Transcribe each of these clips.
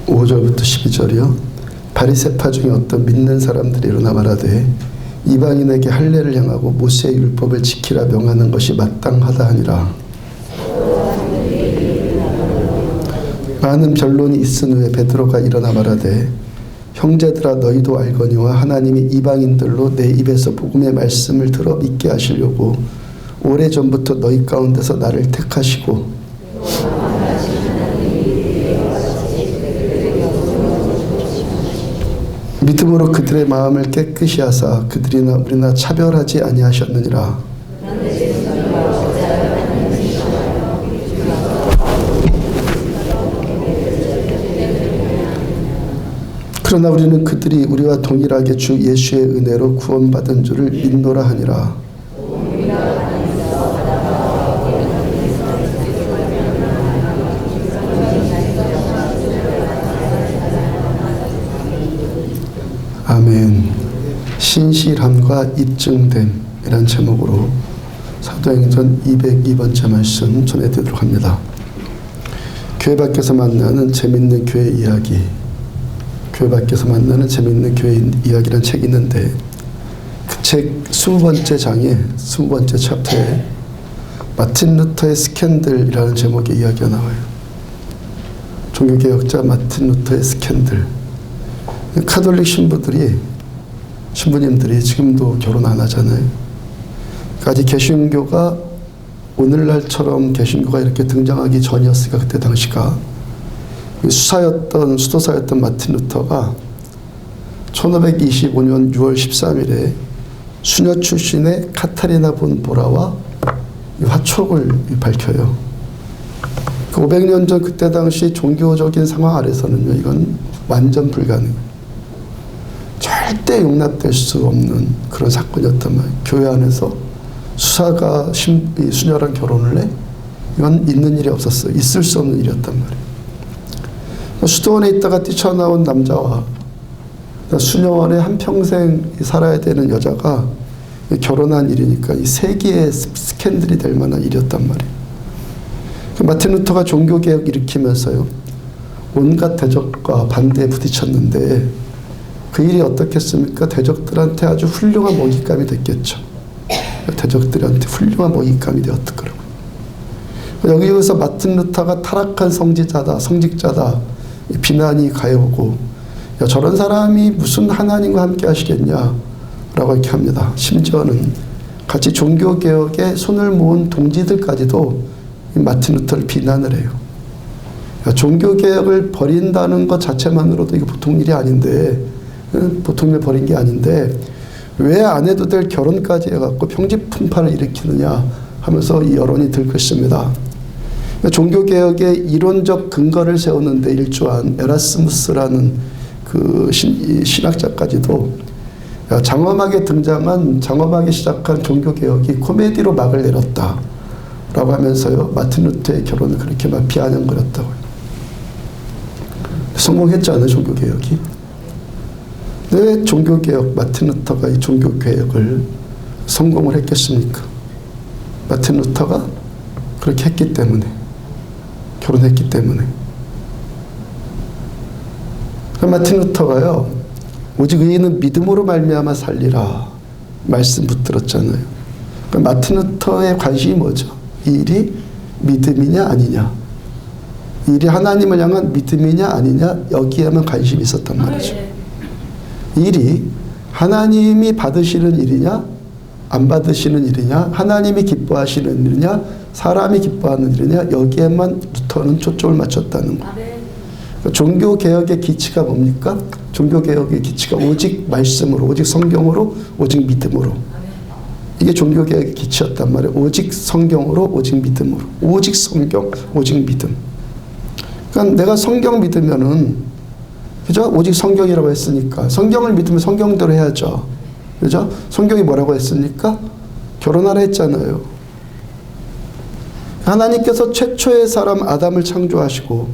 5절부터 12절이요. 바리새파 중에 어떤 믿는 사람들이 일어나 말하되 이방인에게 할례를 향하고 모세의 율법을 지키라 명하는 것이 마땅하다 하니라. 많은 변론이 있은 후에 베드로가 일어나 말하되 형제들아 너희도 알거니와 하나님이 이방인들로 내 입에서 복음의 말씀을 들어 믿게 하시려고 오래전부터 너희 가운데서 나를 택하시고 믿음으로 그들의 마음을 깨끗이 하사 그들이나 우리나 차별하지 아니하셨느니라. 그러나 우리는 그들이 우리와 동일하게 주 예수의 은혜로 구원받은 줄을 믿노라 하니라. 아멘. 신실함과 입증됨이란 제목으로 사도행전 202번째 말씀 전해드리도록 합니다. 교회 밖에서 만나는 재밌는 교회 이야기, 교회 밖에서 만나는 재밌는 교회 이야기라는 책이 있는데 그 책 20번째 장에 20번째 챕터에 마틴 루터의 스캔들이라는 제목의 이야기가 나와요. 종교개혁자 마틴 루터의 스캔들. 카톨릭 신부님들이 지금도 결혼 안 하잖아요. 아직 개신교가 오늘날처럼 개신교가 이렇게 등장하기 전이었으니까 그때 당시가 수도사였던 마틴 루터가 1525년 6월 13일에 수녀 출신의 카타리나 본 보라와 화촉을 밝혀요. 그 500년 전 그때 당시 종교적인 상황 아래서는요, 이건 완전 불가능. 절대 용납될 수 없는 그런 사건이었단 말이에요. 교회 안에서 수사가 수녀랑 결혼을 해? 이건 있는 일이 없었어요. 있을 수 없는 일이었단 말이에요. 수도원에 있다가 뛰쳐나온 남자와 수녀원에 한평생 살아야 되는 여자가 결혼한 일이니까 이 세계의 스캔들이 될 만한 일이었단 말이에요. 마틴 루터가 종교개혁 일으키면서요, 온갖 대적과 반대에 부딪혔는데 그 일이 어떻겠습니까? 대적들한테 아주 훌륭한 먹잇감이 됐겠죠. 대적들한테 훌륭한 먹잇감이 되었더라고요. 여기에서 마틴 루터가 타락한 성직자다 비난이 가해오고, 야, 저런 사람이 무슨 하나님과 함께 하시겠냐라고 이렇게 합니다. 심지어는 같이 종교개혁에 손을 모은 동지들까지도 마틴 루터를 비난을 해요. 야, 종교개혁을 버린다는 것 자체만으로도 이거 보통 일이 아닌데, 보통 일 버린 게 아닌데 왜 안 해도 될 결혼까지 해갖고 평지풍파를 일으키느냐 하면서 이 여론이 들끓습니다. 종교개혁의 이론적 근거를 세우는데 일조한 에라스무스라는 그 신학자까지도 장엄하게 시작한 종교개혁이 코미디로 막을 내렸다 라고 하면서요, 마틴 루터의 결혼을 그렇게 막 비아냥거렸다고요. 성공했잖아요, 종교개혁이. 왜 마틴 루터가 이 종교개혁을 성공을 했겠습니까? 마틴 루터가 그렇게 했기 때문에, 결혼했기 때문에. 마틴 루터가요, 오직 의인은 믿음으로 말미암아 살리라 말씀 붙들었잖아요. 마틴 루터의 관심이 뭐죠? 이 일이 믿음이냐 아니냐, 이 일이 하나님을 향한 믿음이냐 아니냐, 여기에만 관심이 있었단 말이죠. 일이 하나님이 받으시는 일이냐 안 받으시는 일이냐, 하나님이 기뻐하시는 일이냐 사람이 기뻐하는 일이냐, 여기에만 루터는 초점을 맞췄다는 거예요. 종교개혁의 기치가 뭡니까? 종교개혁의 기치가 오직 말씀으로, 오직 성경으로, 오직 믿음으로. 이게 종교개혁의 기치였단 말이에요. 오직 성경으로, 오직 믿음으로. 오직 성경, 오직 믿음. 그러니까 내가 성경 믿으면은, 그죠? 오직 성경이라고 했으니까 성경을 믿으면 성경대로 해야죠. 그죠? 성경이 뭐라고 했습니까? 결혼하라 했잖아요. 하나님께서 최초의 사람 아담을 창조하시고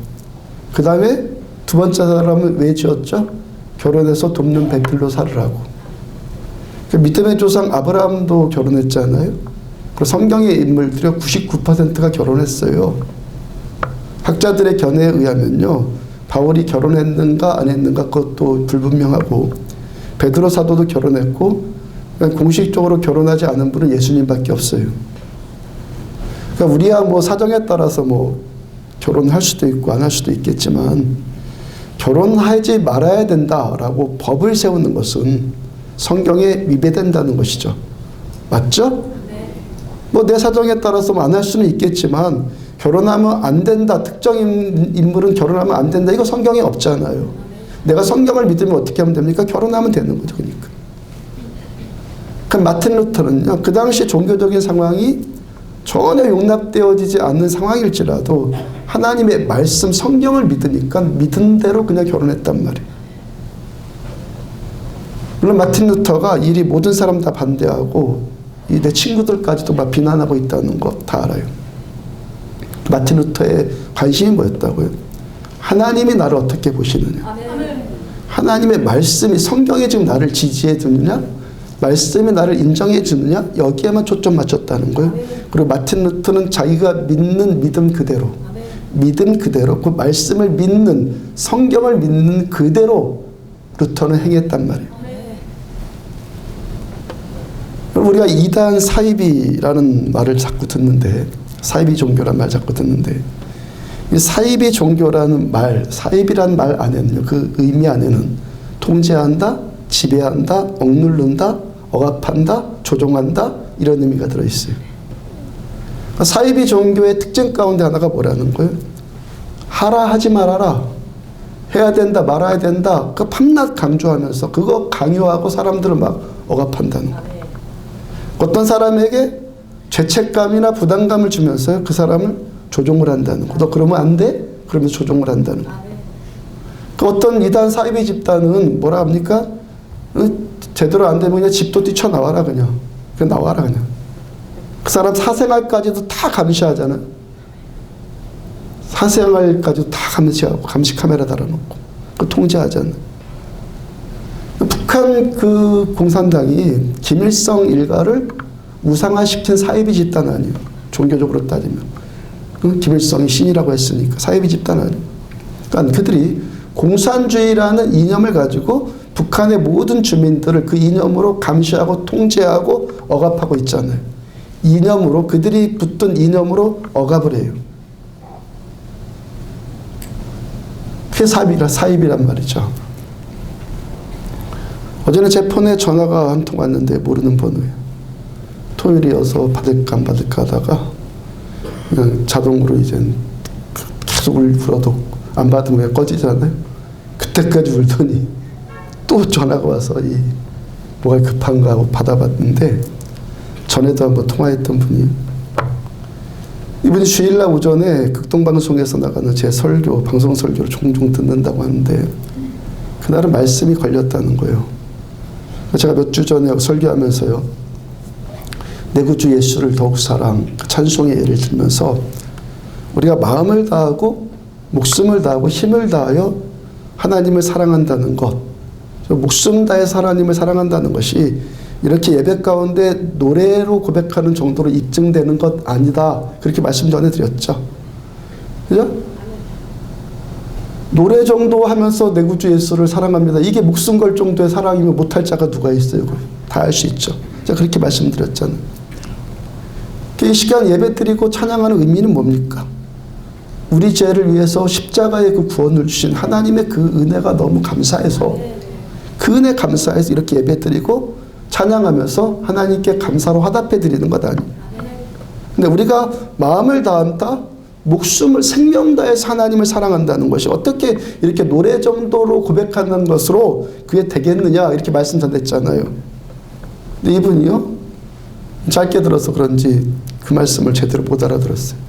그 다음에 두 번째 사람은 왜 지었죠? 결혼해서 돕는 배필로 살으라고. 그 믿음의 조상 아브라함도 결혼했잖아요. 그리고 성경의 인물들의 99%가 결혼했어요. 학자들의 견해에 의하면요, 바울이 결혼했는가 안 했는가 그것도 불분명하고, 베드로 사도도 결혼했고, 공식적으로 결혼하지 않은 분은 예수님밖에 없어요. 그러니까 우리야 뭐 사정에 따라서 뭐 결혼할 수도 있고 안 할 수도 있겠지만, 결혼하지 말아야 된다라고 법을 세우는 것은 성경에 위배된다는 것이죠. 맞죠? 뭐 내 사정에 따라서 안 할 수는 있겠지만, 결혼하면 안 된다, 특정 인물은 결혼하면 안 된다, 이거 성경에 없잖아요. 내가 성경을 믿으면 어떻게 하면 됩니까? 결혼하면 되는 거죠. 그러니까. 마틴 루터는요, 그 당시 종교적인 상황이 전혀 용납되어지지 않는 상황일지라도 하나님의 말씀, 성경을 믿으니까 믿은 대로 그냥 결혼했단 말이에요. 물론 마틴 루터가 일이 모든 사람 다 반대하고 내 친구들까지도 막 비난하고 있다는 거 다 알아요. 마틴 루터의 관심이 뭐였다고요? 하나님이 나를 어떻게 보시느냐, 하나님의 말씀이, 성경이 지금 나를 지지해 주느냐, 말씀이 나를 인정해 주느냐, 여기에만 초점 맞췄다는 거예요. 그리고 마틴 루터는 자기가 믿는 믿음 그대로, 믿음 그대로, 그 말씀을 믿는, 성경을 믿는 그대로 루터는 행했단 말이에요. 우리가 이단 사이비라는 말을 자꾸 듣는데, 사이비 종교란 말 자꾸 듣는데, 이 사이비 종교라는 말, 사이비란 말 안에는요, 그 의미 안에는 통제한다, 지배한다, 억누른다, 억압한다, 조종한다, 이런 의미가 들어있어요. 사이비 종교의 특징 가운데 하나가 뭐라는 거예요? 하라 하지 말아라, 해야 된다 말아야 된다, 그 밤낮 강조하면서 그거 강요하고 사람들을 막 억압한다는 거예요. 어떤 사람에게 죄책감이나 부담감을 주면서 그 사람을 조종을 한다는 거. 너 그러면 안 돼? 그러면서 조종을 한다는 거. 그 어떤 이단 사이비 집단은 뭐라 합니까? 제대로 안 되면 그냥 집도 뛰쳐나와라, 그냥 나와라, 그냥. 그 사람 사생활까지도 다 감시하잖아요. 사생활까지도 다 감시하고, 감시 카메라 달아놓고, 그 통제하잖아요. 북한 그 공산당이 김일성 일가를 우상화시킨 사이비 집단 아니에요. 종교적으로 따지면. 김일성이 신이라고 했으니까 사이비 집단 아니에요. 그러니까 그들이 공산주의라는 이념을 가지고 북한의 모든 주민들을 그 이념으로 감시하고 통제하고 억압하고 있잖아요. 이념으로, 그들이 붙든 이념으로 억압을 해요. 그게 사이비란 말이죠. 어제는 제 폰에 전화가 한 통 왔는데 모르는 번호예요. 토요일이어서 받을까 안 받을까 하다가 그냥 자동으로 이제 계속 울어도 안 받으면 꺼지잖아요. 그때까지 울더니 또 전화가 와서 뭐가 급한가 하고 받아봤는데, 전에도 한번 통화했던 분이, 이분이 주일날 오전에 극동방송에서 나가는 제 설교, 방송 설교를 종종 듣는다고 하는데, 그날은 말씀이 걸렸다는 거예요. 제가 몇 주 전에 설교하면서요, 내 구주 예수를 더욱 사랑, 찬송의 예를 들면서 우리가 마음을 다하고 목숨을 다하고 힘을 다하여 하나님을 사랑한다는 것, 목숨 다해서 하나님을 사랑한다는 것이 이렇게 예배 가운데 노래로 고백하는 정도로 입증되는 것 아니다, 그렇게 말씀 전해드렸죠. 그죠? 노래 정도 하면서 내 구주 예수를 사랑합니다, 이게 목숨 걸 정도의 사랑이면 못할 자가 누가 있어요? 다 할 수 있죠. 제가 그렇게 말씀드렸잖아요. 이 시간 예배 드리고 찬양하는 의미는 뭡니까? 우리 죄를 위해서 십자가의 그 구원을 주신 하나님의 그 은혜가 너무 감사해서, 그 은혜 감사해서 이렇게 예배 드리고 찬양하면서 하나님께 감사로 화답해 드리는 것 아니에요. 근데 우리가 마음을 다한다, 목숨을, 생명 다해서 하나님을 사랑한다는 것이 어떻게 이렇게 노래 정도로 고백하는 것으로 그게 되겠느냐, 이렇게 말씀 전했잖아요. 근데 이분이요, 짧게 들어서 그런지 그 말씀을 제대로 못 알아들었어요.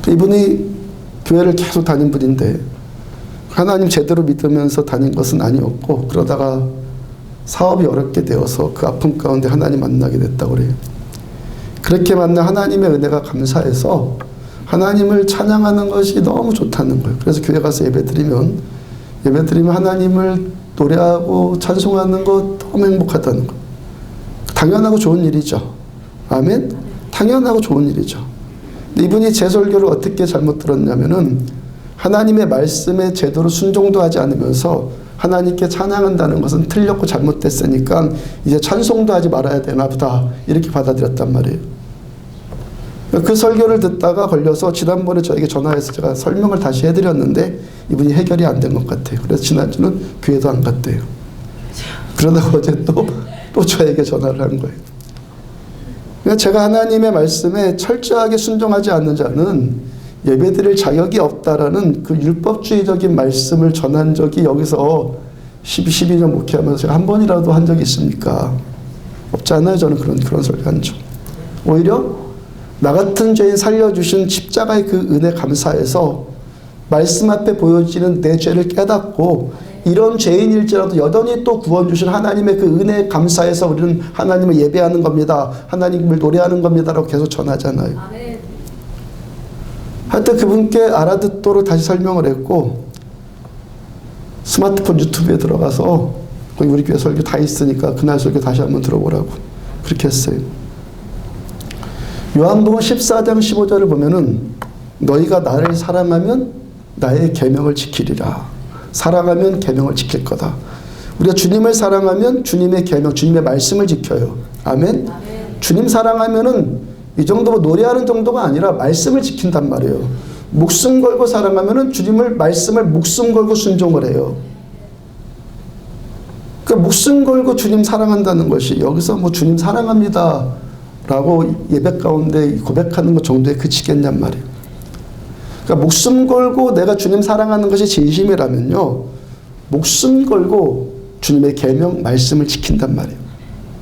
이분이 교회를 계속 다닌 분인데 하나님 제대로 믿으면서 다닌 것은 아니었고, 그러다가 사업이 어렵게 되어서 그 아픔 가운데 하나님 만나게 됐다고 그래요. 그렇게 만난 하나님의 은혜가 감사해서 하나님을 찬양하는 것이 너무 좋다는 거예요. 그래서 교회 가서 예배드리면 하나님을 노래하고 찬송하는 것 너무 행복하다는 거. 당연하고 좋은 일이죠. 아멘? 당연하고 좋은 일이죠. 근데 이분이 제 설교를 어떻게 잘못 들었냐면은, 하나님의 말씀에 제대로 순종도 하지 않으면서 하나님께 찬양한다는 것은 틀렸고 잘못됐으니까 이제 찬송도 하지 말아야 되나 보다 이렇게 받아들였단 말이에요. 그 설교를 듣다가 걸려서 지난번에 저에게 전화해서 제가 설명을 다시 해드렸는데 이분이 해결이 안 된 것 같아요. 그래서 지난주는 교회도 안 갔대요. 그러다가 어제 또 저에게 전화를 한 거예요. 그러니까 제가 하나님의 말씀에 철저하게 순종하지 않는 자는 예배드릴 자격이 없다라는 그 율법주의적인 말씀을 전한 적이 여기서 12년 목회하면서 제가 한 번이라도 한 적이 있습니까? 없지 않아요. 저는 그런 소리 한 적. 오히려 나 같은 죄인 살려주신 십자가의 그 은혜 감사해서 말씀 앞에 보여지는 내 죄를 깨닫고 이런 죄인일지라도 여전히 또 구원 주신 하나님의 그 은혜에 감사해서 우리는 하나님을 예배하는 겁니다. 하나님을 노래하는 겁니다라고 계속 전하잖아요. 하여튼 그분께 알아듣도록 다시 설명을 했고 스마트폰 유튜브에 들어가서 거기 우리 교회 설교 다 있으니까 그날 설교 다시 한번 들어보라고 그렇게 했어요. 요한복음 14장 15절을 보면은 너희가 나를 사랑하면 나의 계명을 지키리라. 사랑하면 계명을 지킬 거다. 우리가 주님을 사랑하면 주님의 계명, 주님의 말씀을 지켜요. 아멘. 주님 사랑하면은 이 정도 노래하는 정도가 아니라 말씀을 지킨단 말이에요. 목숨 걸고 사랑하면은 주님을 말씀을 목숨 걸고 순종을 해요. 그 목숨 걸고 주님 사랑한다는 것이 여기서 뭐 주님 사랑합니다 라고 예배 가운데 고백하는 것 정도에 그치겠냔 말이에요. 그러니까 목숨 걸고 내가 주님 사랑하는 것이 진심이라면요, 목숨 걸고 주님의 계명 말씀을 지킨단 말이에요.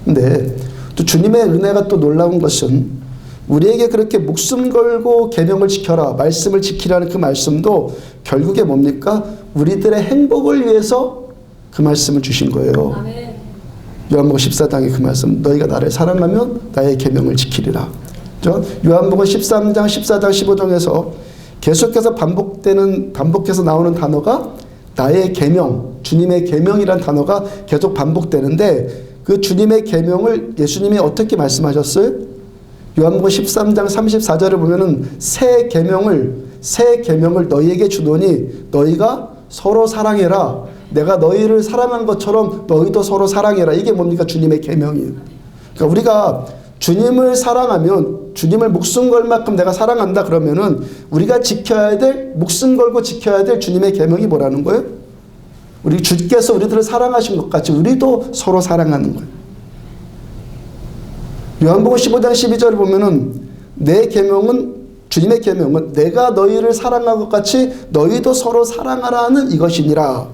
근데 또 주님의 은혜가 또 놀라운 것은 우리에게 그렇게 목숨 걸고 계명을 지켜라, 말씀을 지키라는 그 말씀도 결국에 뭡니까? 우리들의 행복을 위해서 그 말씀을 주신 거예요. 아멘. 요한복음 14장의 그 말씀, 너희가 나를 사랑하면 나의 계명을 지키리라. 요한복음 13장, 14장, 15장에서 계속해서 반복해서 나오는 단어가 나의 계명, 주님의 계명이란 단어가 계속 반복되는데 그 주님의 계명을 예수님이 어떻게 말씀하셨어요? 요한복음 13장 34절을 보면은 새 계명을 너희에게 주노니 너희가 서로 사랑해라. 내가 너희를 사랑한 것처럼 너희도 서로 사랑해라. 이게 뭡니까? 주님의 계명이에요. 그러니까 우리가 주님을 사랑하면 주님을 목숨 걸 만큼 내가 사랑한다 그러면은 우리가 지켜야 될, 목숨 걸고 지켜야 될 주님의 계명이 뭐라는 거예요? 우리 주께서 우리들을 사랑하신 것 같이 우리도 서로 사랑하는 거예요. 요한복음 15장 12절을 보면은 내 계명은, 주님의 계명은 내가 너희를 사랑한 것 같이 너희도 서로 사랑하라는 이것이니라.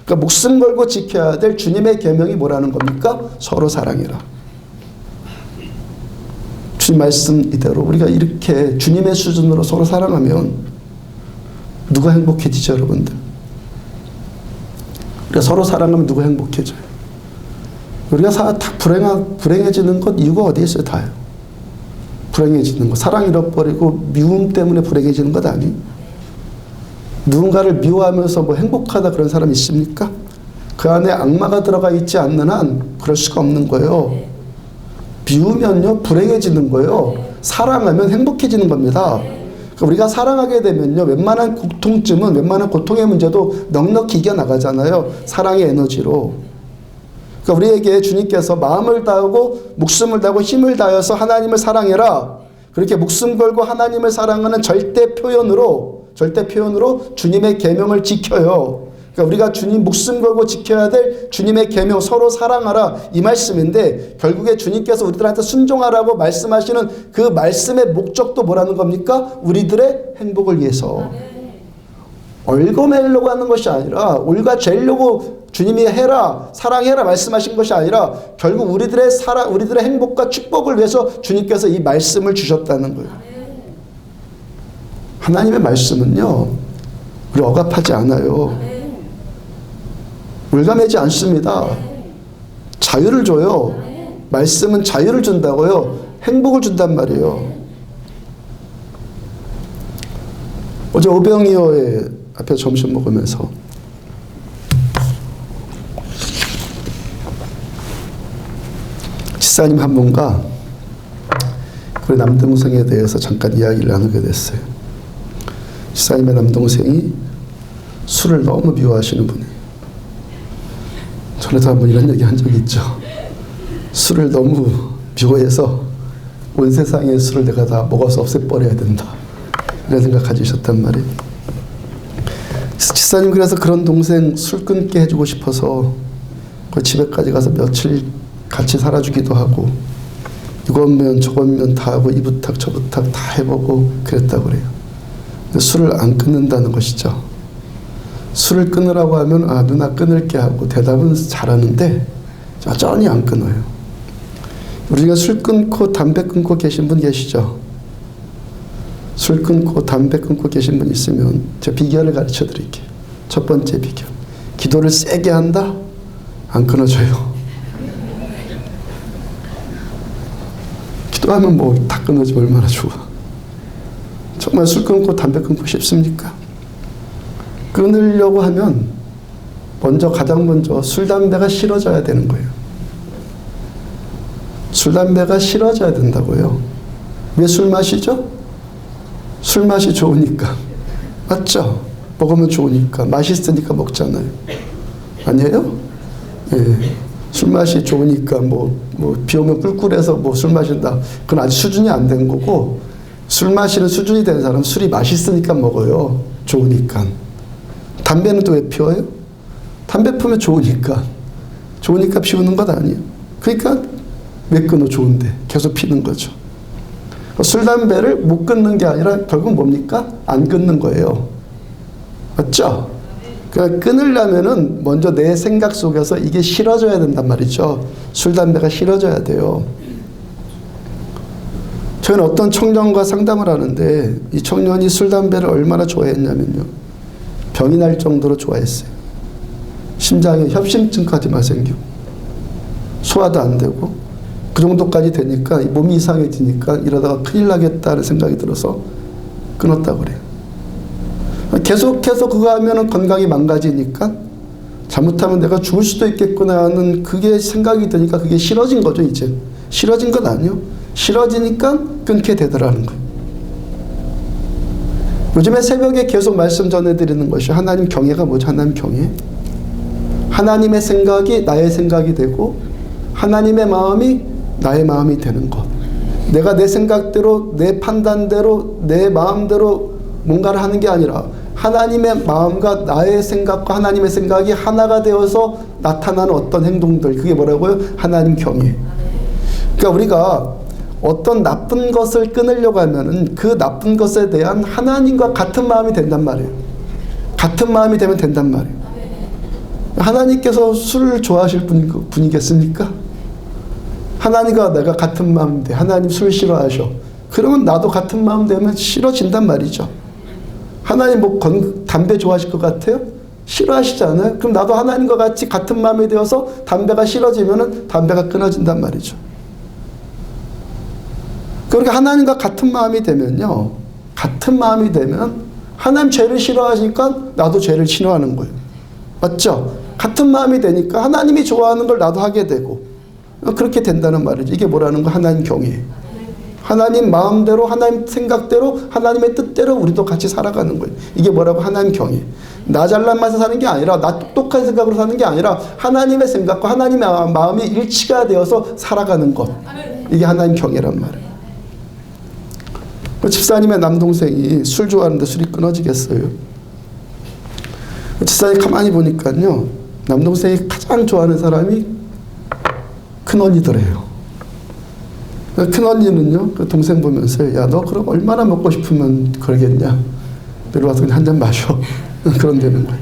그러니까 목숨 걸고 지켜야 될 주님의 계명이 뭐라는 겁니까? 서로 사랑해라. 주님 말씀 이대로 우리가 이렇게 주님의 수준으로 서로 사랑하면 누가 행복해지죠, 여러분들? 우리가 서로 사랑하면 누가 행복해져요? 우리가 다 불행해지는 것 이유가 어디에 있어요? 다요. 불행해지는 것. 사랑 잃어버리고 미움 때문에 불행해지는 것 아니? 누군가를 미워하면서 뭐 행복하다 그런 사람 있습니까? 그 안에 악마가 들어가 있지 않는 한 그럴 수가 없는 거예요. 미우면요 불행해지는 거예요. 사랑하면 행복해지는 겁니다. 그러니까 우리가 사랑하게 되면요 웬만한 고통쯤은, 웬만한 고통의 문제도 넉넉히 이겨나가잖아요. 사랑의 에너지로. 그러니까 우리에게 주님께서 마음을 다하고 목숨을 다하고 힘을 다해서 하나님을 사랑해라. 그렇게 목숨 걸고 하나님을 사랑하는 절대 표현으로 주님의 계명을 지켜요. 그러니까 우리가 주님 목숨 걸고 지켜야 될 주님의 계명, 서로 사랑하라 이 말씀인데 결국에 주님께서 우리들한테 순종하라고 말씀하시는 그 말씀의 목적도 뭐라는 겁니까? 우리들의 행복을 위해서. 얽어매려고 하는 것이 아니라, 올가 죄려고 주님이 해라, 사랑해라 말씀하신 것이 아니라 결국 우리들의 행복과 축복을 위해서 주님께서 이 말씀을 주셨다는 거예요. 하나님의 말씀은요 우리 억압하지 않아요. 올가매지 않습니다. 자유를 줘요. 말씀은 자유를 준다고요. 행복을 준단 말이에요. 어제 오병이어의 앞에 점심 먹으면서 집사님 한 분과 우리 남동생에 대해서 잠깐 이야기를 나누게 됐어요. 집사님의 남동생이 술을 너무 미워하시는 분이. 전에도 한번 이런 얘기 한 적이 있죠. 술을 너무 미워해서 온 세상의 술을 내가 다 먹어서 없애버려야 된다, 이런 생각 가지셨단 말이에요. 집사님 그래서 그런 동생 술 끊게 해주고 싶어서 그 집에까지 가서 며칠 같이 살아주기도 하고, 이것면 저것면 다 하고 이 부탁 저 부탁 다 해보고 그랬다고 그래요. 근데 술을 안 끊는다는 것이죠. 술을 끊으라고 하면 아 누나 끊을게 하고 대답은 잘하는데 여전히 안 끊어요. 우리 중에 술 끊고 담배 끊고 계신 분 계시죠? 술 끊고 담배 끊고 계신 분 있으면 제가 비결을 가르쳐 드릴게요. 첫 번째 비결. 기도를 세게 한다? 안 끊어져요. 기도하면 뭐 다 끊어지면 얼마나 좋아. 정말 술 끊고 담배 끊고 싶습니까? 끊으려고 하면 가장 먼저 술 담배가 싫어져야 되는 거예요. 술 담배가 싫어져야 된다고요. 왜 술 마시죠? 술 맛이 좋으니까. 맞죠? 먹으면 좋으니까. 맛있으니까 먹잖아요. 아니에요? 예. 술 맛이 좋으니까 비 오면 꿀꿀해서 술 마신다. 그건 아직 수준이 안 된 거고, 술 마시는 수준이 된 사람은 술이 맛있으니까 먹어요. 좋으니까. 담배는 또 왜 피워요? 담배 피우면 좋으니까. 좋으니까 피우는 것 아니에요. 그러니까 왜 끊어? 좋은데. 계속 피는 거죠. 술, 담배를 못 끊는 게 아니라 결국 뭡니까? 안 끊는 거예요. 맞죠? 그러니까 끊으려면은 먼저 내 생각 속에서 이게 싫어져야 된단 말이죠. 술, 담배가 싫어져야 돼요. 저는 어떤 청년과 상담을 하는데 이 청년이 술, 담배를 얼마나 좋아했냐면요. 병이 날 정도로 좋아했어요. 심장에 협심증까지만 생기고 소화도 안 되고 그 정도까지 되니까 몸이 이상해지니까 이러다가 큰일 나겠다는 생각이 들어서 끊었다고 그래요. 계속해서 그거 하면 건강이 망가지니까 잘못하면 내가 죽을 수도 있겠구나 하는 그게 생각이 드니까 그게 싫어진 거죠. 이제 싫어진 건 아니에요. 싫어지니까 끊게 되더라는 거예요. 요즘에 새벽에 계속 말씀 전해드리는 것이 하나님 경외가 뭐죠? 하나님 경외. 하나님의 생각이 나의 생각이 되고 하나님의 마음이 나의 마음이 되는 것. 내가 내 생각대로 내 판단대로 내 마음대로 뭔가를 하는 게 아니라 하나님의 마음과 나의 생각과 하나님의 생각이 하나가 되어서 나타나는 어떤 행동들, 그게 뭐라고요? 하나님 경외. 그러니까 우리가 어떤 나쁜 것을 끊으려고 하면은 그 나쁜 것에 대한 하나님과 같은 마음이 된단 말이에요. 같은 마음이 되면 된단 말이에요. 하나님께서 술을 좋아하실 분이겠습니까? 하나님과 내가 같은 마음인데 하나님 술 싫어하셔. 그러면 나도 같은 마음 되면 싫어진단 말이죠. 하나님 담배 좋아하실 것 같아요? 싫어하시지 않아요? 그럼 나도 하나님과 같이 같은 마음이 되어서 담배가 싫어지면은 담배가 끊어진단 말이죠. 그러니까 하나님과 같은 마음이 되면요. 같은 마음이 되면 하나님 죄를 싫어하시니까 나도 죄를 싫어하는 거예요. 맞죠? 같은 마음이 되니까 하나님이 좋아하는 걸 나도 하게 되고 그렇게 된다는 말이죠. 이게 뭐라는 거? 하나님 경외. 하나님 마음대로 하나님 생각대로 하나님의 뜻대로 우리도 같이 살아가는 거예요. 이게 뭐라고? 하나님 경외. 나 잘난 맛에 사는 게 아니라 나 똑똑한 생각으로 사는 게 아니라 하나님의 생각과 하나님의 마음이 일치가 되어서 살아가는 것. 이게 하나님 경외란 말이에요. 집사님의 남동생이 술 좋아하는데 술이 끊어지겠어요? 집사님 가만히 보니까요. 남동생이 가장 좋아하는 사람이 큰언니더래요. 큰언니는요. 그 동생 보면서 야 너 그럼 얼마나 먹고 싶으면 그러겠냐. 내려 와서 그냥 한 잔 마셔. 그런 되는 거예요.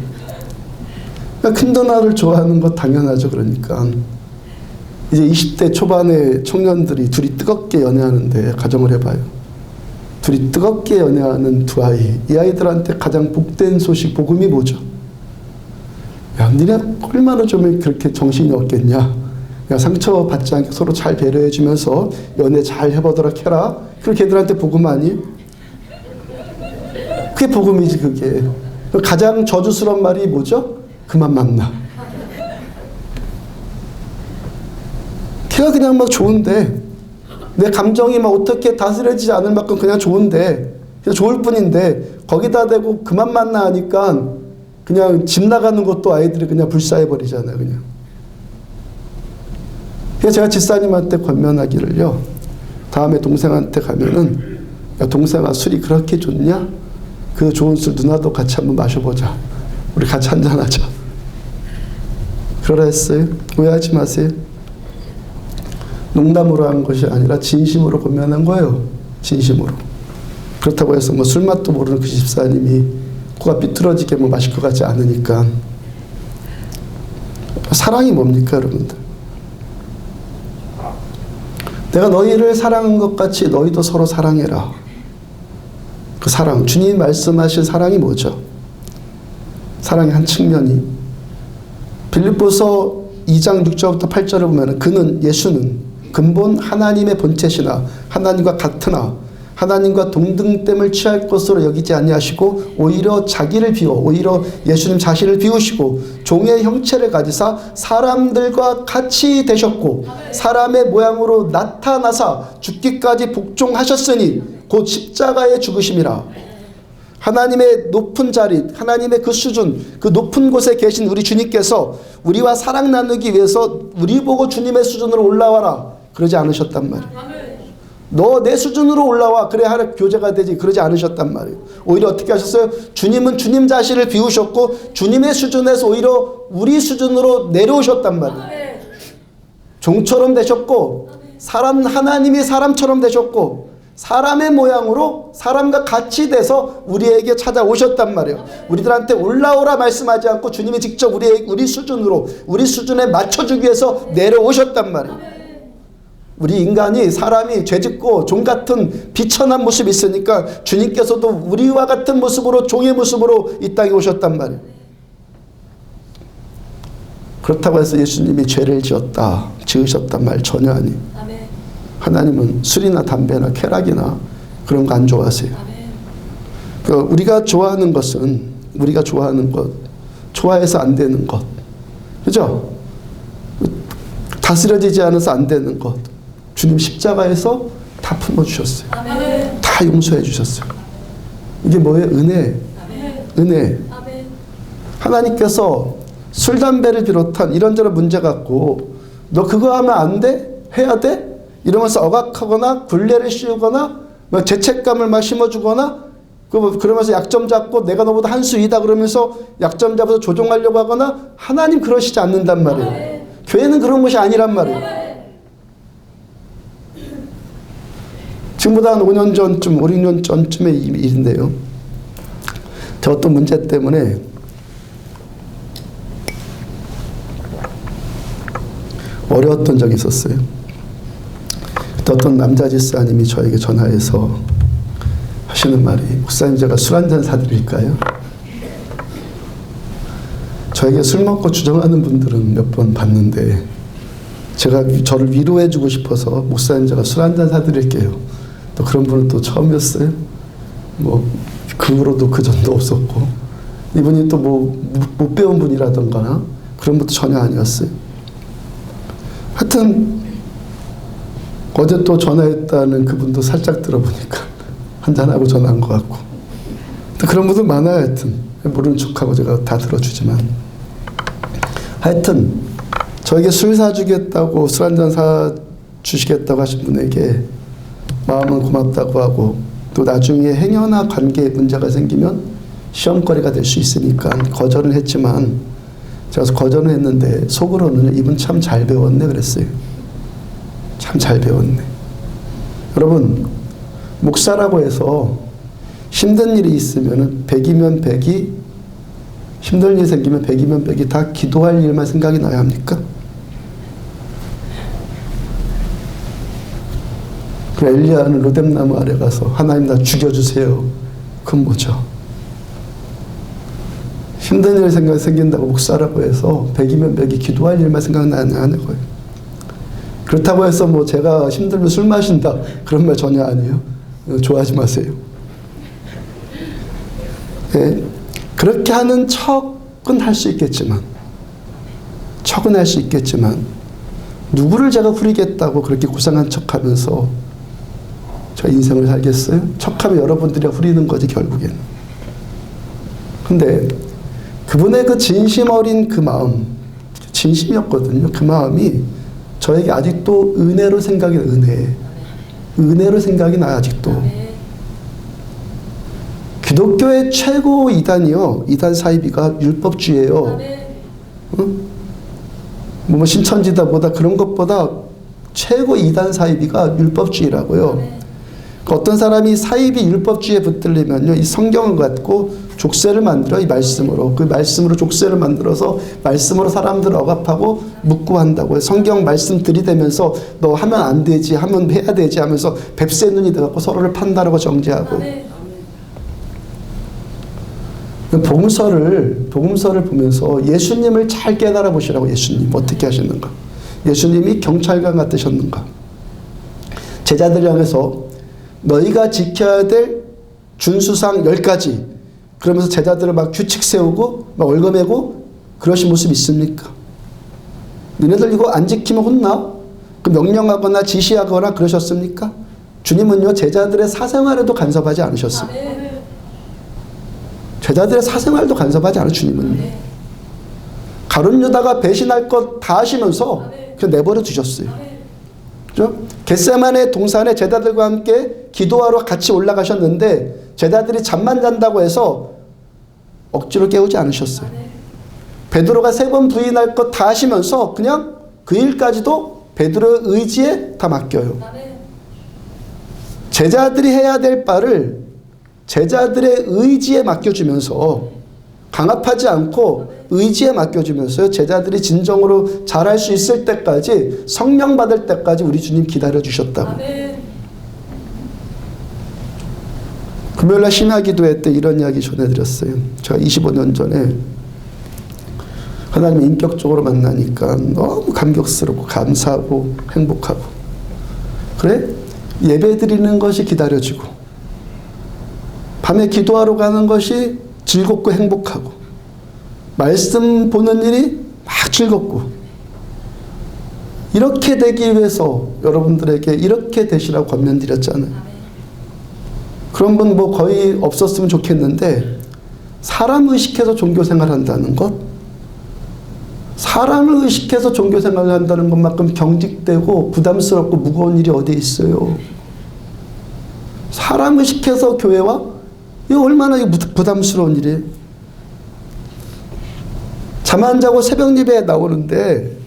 그러니까 큰 누나를 좋아하는 거 당연하죠. 그러니까 이제 20대 초반의 청년들이 둘이 뜨겁게 연애하는데 가정을 해봐요. 둘이 뜨겁게 연애하는 두 아이. 이 아이들한테 가장 복된 소식, 복음이 뭐죠? 야, 니네 얼마나 좀 그렇게 정신이 없겠냐. 야, 상처받지 않게 서로 잘 배려해주면서 연애 잘 해보도록 해라. 그렇게 애들한테 복음 아니에요? 그게 복음이지, 그게. 가장 저주스러운 말이 뭐죠? 그만 만나. 걔가 그냥 막 좋은데, 내 감정이 막 어떻게 다스려지지 않을 만큼 그냥 좋은데, 그냥 좋을 뿐인데, 거기다 대고 그만 만나 하니까 그냥 집 나가는 것도 아이들이 그냥 불사해버리잖아요. 그냥. 그래서 제가 집사님한테 권면하기를요. 다음에 동생한테 가면은 야, 동생아 술이 그렇게 좋냐? 그 좋은 술 누나도 같이 한번 마셔보자. 우리 같이 한잔하자. 그러라 했어요. 오해하지 마세요. 농담으로 한 것이 아니라 진심으로 권면한 거예요. 진심으로. 그렇다고 해서 뭐 술맛도 모르는 그 집사님이 코가 삐뚤어지게 뭐 마실 것 같지 않으니까. 사랑이 뭡니까 여러분들? 내가 너희를 사랑한 것 같이 너희도 서로 사랑해라. 그 사랑, 주님 말씀하신 사랑이 뭐죠? 사랑의 한 측면이 빌립보서 2장 6절부터 8절을 보면 그는 예수는 근본 하나님의 본체시나 하나님과 같으나 하나님과 동등됨을 취할 것으로 여기지 아니하시고 오히려 자기를 비워 오히려 예수님 자신을 비우시고 종의 형체를 가지사 사람들과 같이 되셨고 사람의 모양으로 나타나사 죽기까지 복종하셨으니 곧 십자가의 죽으심이라. 하나님의 높은 자리, 하나님의 그 수준, 그 높은 곳에 계신 우리 주님께서 우리와 사랑 나누기 위해서 우리 보고 주님의 수준으로 올라와라 그러지 않으셨단 말이에요. 너 내 수준으로 올라와 그래야 교제가 되지 그러지 않으셨단 말이에요. 오히려 어떻게 하셨어요? 주님은 주님 자신을 비우셨고 주님의 수준에서 오히려 우리 수준으로 내려오셨단 말이에요. 종처럼 되셨고 하나님이 사람처럼 되셨고 사람의 모양으로 사람과 같이 돼서 우리에게 찾아오셨단 말이에요. 우리들한테 올라오라 말씀하지 않고 주님이 직접 우리 수준으로 우리 수준에 맞춰주기 위해서 내려오셨단 말이에요. 우리 인간이 사람이 죄짓고 종 같은 비천한 모습이 있으니까 주님께서도 우리와 같은 모습으로 종의 모습으로 이 땅에 오셨단 말이에요. 그렇다고 해서 예수님이 죄를 지으셨단 말 전혀 아니에요. 하나님은 술이나 담배나 쾌락이나 그런 거 안 좋아하세요. 그러니까 우리가 좋아하는 것은 우리가 좋아하는 것, 좋아해서 안 되는 것, 그죠? 다스려지지 않아서 안 되는 것, 주님 십자가에서 다 품어주셨어요. 다 용서해 주셨어요. 이게 뭐예요? 은혜. 은혜. 하나님께서 술, 담배를 비롯한 이런저런 문제 갖고 너 그거 하면 안 돼? 해야 돼? 이러면서 억압하거나 굴레를 씌우거나 뭐 죄책감을 막 심어주거나 그러면서 약점 잡고 내가 너보다 한 수 위다 그러면서 약점 잡아서 조종하려고 하거나 하나님 그러시지 않는단 말이에요. 교회는 그런 것이 아니란 말이에요. 지금보다 한 5년 전쯤 5, 6년 전쯤의 일인데요. 제가 어떤 문제 때문에 어려웠던 적이 있었어요. 어떤 남자 집사님이 저에게 전화해서 하시는 말이 목사님 제가 술 한잔 사드릴까요? 저에게 술 먹고 주정하는 분들은 몇 번 봤는데 제가 저를 위로해 주고 싶어서 목사님 제가 술 한잔 사드릴게요. 또 그런 분은 또 처음이었어요. 뭐 그 후로도 그 전도 없었고 이분이 또 뭐 못 배운 분이라던가 그런 것도 전혀 아니었어요. 하여튼 어제 또 전화했다는 그분도 살짝 들어보니까 한잔하고 전화한 것 같고 또 그런 분들 많아요. 하여튼 모르는 척하고 제가 다 들어주지만 하여튼 저에게 술 사주겠다고 술 한잔 사주시겠다고 하신 분에게 마음은 고맙다고 하고 또 나중에 행여나 관계에 문제가 생기면 시험거리가 될 수 있으니까 거절을 했지만 제가 거절을 했는데 속으로는 이분 참 잘 배웠네 그랬어요. 참 잘 배웠네. 여러분 목사라고 해서 힘든 일이 있으면 100이면 100이 힘든 일이 생기면 100이면 100이 다 기도할 일만 생각이 나야 합니까? 그 엘리야는 로뎀나무 아래 가서 하나님 나 죽여주세요. 그건 뭐죠? 힘든 일 생긴다고 목사라고 해서 100이면 100이 기도할 일만 생각나야 하는 거예요. 그렇다고 해서 뭐 제가 힘들면 술 마신다 그런 말 전혀 아니에요. 좋아하지 마세요. 네. 그렇게 하는 척은 할 수 있겠지만 누구를 제가 후리겠다고 그렇게 고상한 척하면서 저 인생을 살겠어요? 척하면 여러분들이 후리는 거지 결국에는. 근데 그분의 그 진심 어린 그 마음, 진심이었거든요. 그 마음이 저에게 아직도 은혜로 생각이 은혜로 생각이 나요. 아직도. 기독교의 최고 이단이요. 이단 사이비가 율법주의예요. 뭐 신천지다보다 그런 것보다 최고 이단 사이비가 율법주의라고요. 어떤 사람이 사이비 율법주의에 붙들리면요, 이 성경을 갖고 족쇄를 만들어 이 말씀으로 그 말씀으로 족쇄를 만들어서 말씀으로 사람들을 억압하고 묶고 한다고요. 성경 말씀 들이대면서 너 하면 안 되지, 하면 해야 되지 하면서 뱁새 눈이 돼갖고 서로를 판단하고 정죄하고. 복음서를 보면서 예수님을 잘 깨달아 보시라고. 예수님 어떻게 하셨는가? 예수님이 경찰관 같으셨는가? 제자들 향해서 너희가 지켜야 될 준수상 10가지, 그러면서 제자들을 막 규칙 세우고 막 얽어매고 그러신 모습 있습니까? 너네들 이거 안 지키면 혼나? 그 명령하거나 지시하거나 그러셨습니까? 주님은요, 제자들의 사생활에도 간섭하지 않으셨습니다. 제자들의 사생활도 간섭하지 않은 주님은요. 가룟 유다가 배신할 것 다 하시면서 그냥 내버려 두셨어요. 그죠? 겟세마네 동산에 제자들과 함께 기도하러 같이 올라가셨는데 제자들이 잠만 잔다고 해서 억지로 깨우지 않으셨어요. 베드로가 3번 부인할 것 다 하시면서 그냥 그 일까지도 베드로의 의지에 다 맡겨요. 제자들이 해야 될 바를 제자들의 의지에 맡겨주면서, 강압하지 않고 의지에 맡겨주면서 제자들이 진정으로 잘할 수 있을 때까지, 성령 받을 때까지 우리 주님 기다려주셨다고. 금요일날 심야기도회 때 이런 이야기 전해드렸어요. 제가 25년 전에 하나님을 인격적으로 만나니까 너무 감격스럽고 감사하고 행복하고, 그래? 예배 드리는 것이 기다려지고 밤에 기도하러 가는 것이 즐겁고 행복하고 말씀 보는 일이 막 즐겁고, 이렇게 되기 위해서 여러분들에게 이렇게 되시라고 권면드렸잖아요. 그런 분 뭐 거의 없었으면 좋겠는데, 사람 의식해서 종교생활 한다는 것, 사람을 의식해서 종교생활을 한다는 것만큼 경직되고 부담스럽고 무거운 일이 어디 있어요. 사람 의식해서 교회와, 이거 얼마나 부담스러운 일이에요. 잠 안 자고 새벽 예배에 나오는데,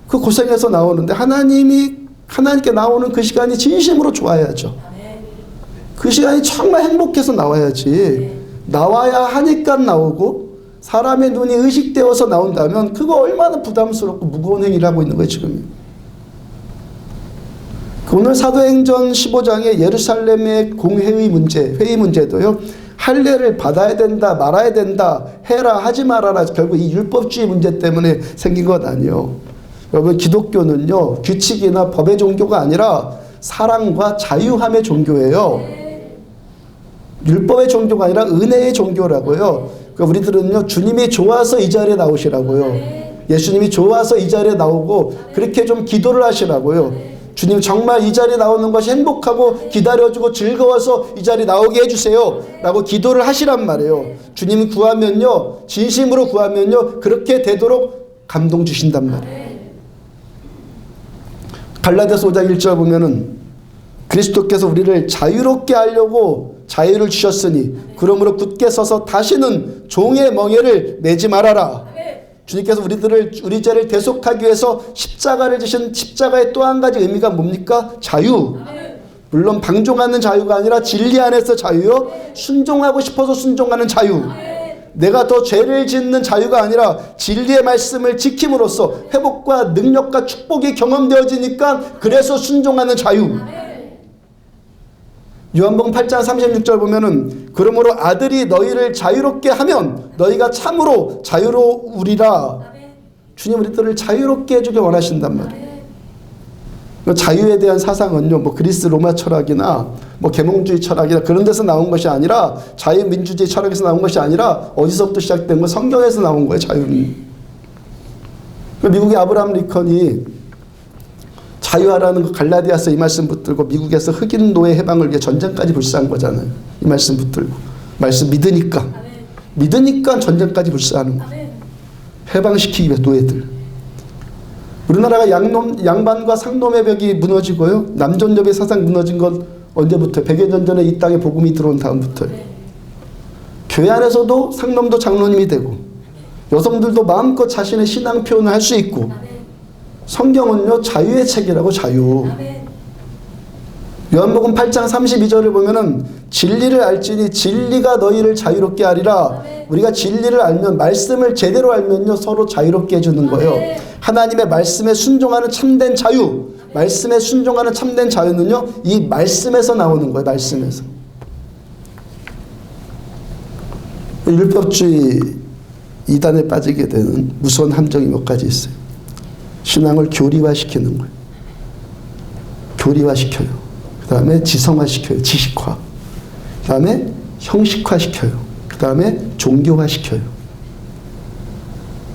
그 고생해서 나오는데 하나님께 나오는 그 시간이 진심으로 좋아야죠. 그 시간이 정말 행복해서 나와야지. 나와야 하니까 나오고 사람의 눈이 의식되어서 나온다면 그거 얼마나 부담스럽고 무거운 행위를 하고 있는 거예요 지금. 오늘 사도행전 15장의 예루살렘의 공회의 문제, 회의 문제도요, 할례를 받아야 된다, 말아야 된다, 해라, 하지 말아라, 결국 이 율법주의 문제 때문에 생긴 것 아니에요. 여러분, 기독교는요, 규칙이나 법의 종교가 아니라 사랑과 자유함의 종교예요. 율법의 종교가 아니라 은혜의 종교라고요. 그러니까 우리들은요, 주님이 좋아서 이 자리에 나오시라고요. 예수님이 좋아서 이 자리에 나오고 그렇게 좀 기도를 하시라고요. 주님 정말 이 자리에 나오는 것이 행복하고 기다려주고 즐거워서 이 자리에 나오게 해주세요 라고 기도를 하시란 말이에요. 주님 구하면요, 진심으로 구하면요, 그렇게 되도록 감동 주신단 말이에요. 갈라디아서 5장 1절 보면은 그리스도께서 우리를 자유롭게 하려고 자유를 주셨으니 그러므로 굳게 서서 다시는 종의 멍에를 매지 말아라. 주님께서 우리 죄를 대속하기 위해서 십자가를 지신 십자가의 또 한 가지 의미가 뭡니까? 자유. 물론 방종하는 자유가 아니라 진리 안에서 자유요, 순종하고 싶어서 순종하는 자유. 내가 더 죄를 짓는 자유가 아니라 진리의 말씀을 지킴으로써 회복과 능력과 축복이 경험되어지니까 그래서 순종하는 자유. 요한복음 8장 36절 보면은 그러므로 아들이 너희를 자유롭게 하면 너희가 참으로 자유로우리라. 주님 우리들을 자유롭게 해주길 원하신단 말이에요. 자유에 대한 사상은요, 뭐 그리스 로마 철학이나 뭐 계몽주의 철학이나 그런 데서 나온 것이 아니라, 자유민주주의 철학에서 나온 것이 아니라 어디서부터 시작된 건 성경에서 나온 거예요. 자유는. 미국의 아브라함 리컨이 자유하라는 그 갈라디아서 이 말씀 붙들고 미국에서 흑인 노예 해방을 위해 전쟁까지 불사한 거잖아요. 이 말씀 붙들고 말씀 믿으니까 믿으니까 전쟁까지 불사하는 거예요. 해방시키기 위해 노예들. 우리나라가 양반과 상놈의 벽이 무너지고요. 남존여의 사상 무너진 건 언제부터? 100여 년 전에 이 땅에 복음이 들어온 다음부터요. 교회 안에서도 상놈도 장로님이 되고 여성들도 마음껏 자신의 신앙 표현을 할 수 있고 성경은요 자유의 책이라고 자유. 요한복음 8장 32절을 보면은 진리를 알지니 진리가 너희를 자유롭게 하리라. 우리가 진리를 알면 말씀을 제대로 알면요 서로 자유롭게 해주는 거예요. 하나님의 말씀에 순종하는 참된 자유. 말씀에 순종하는 참된 자유는요 이 말씀에서 나오는 거예요. 말씀에서. 율법주의 이단에 빠지게 되는 무서운 함정이 몇 가지 있어요. 신앙을 교리화시키는 거예요. 교리화시켜요. 그 다음에 지성화시켜요. 지식화. 그 다음에 형식화시켜요. 그 다음에 종교화시켜요.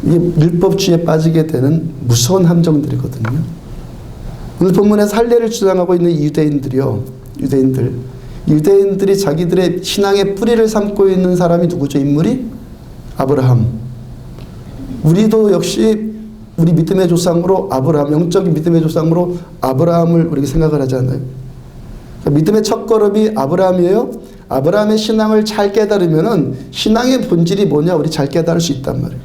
이게 율법주의에 빠지게 되는 무서운 함정들이거든요. 오늘 본문에서 할례를 주장하고 있는 유대인들이요. 유대인들이 자기들의 신앙의 뿌리를 삼고 있는 사람이 누구죠? 인물이? 아브라함. 우리도 역시 우리 믿음의 조상으로 아브라함, 영적인 믿음의 조상으로 아브라함을 우리가 생각을 하잖아요. 믿음의 첫걸음이 아브라함이에요. 아브라함의 신앙을 잘 깨달으면은 신앙의 본질이 뭐냐 우리 잘 깨달을 수 있단 말이에요.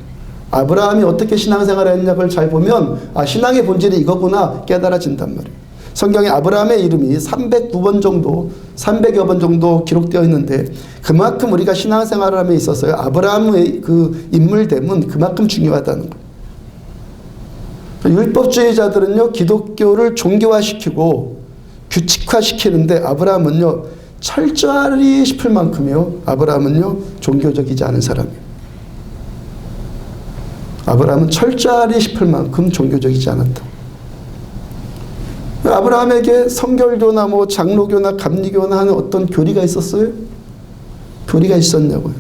아브라함이 어떻게 신앙생활을 했냐 그걸 잘 보면 아 신앙의 본질이 이거구나 깨달아진단 말이에요. 성경에 아브라함의 이름이 309번 정도 300여 번 정도 기록되어 있는데 그만큼 우리가 신앙생활을 함에 있어서요 아브라함의 그 인물됨은 그만큼 중요하다는 거예요. 율법주의자들은요 기독교를 종교화시키고 규칙화시키는데 아브라함은요 철저하리 싶을 만큼이요 아브라함은요 종교적이지 않은 사람이에요. 아브라함은 철저하리 싶을 만큼 종교적이지 않았다. 아브라함에게 성결교나 뭐 장로교나 감리교나 하는 어떤 교리가 있었어요? 교리가 있었냐고요.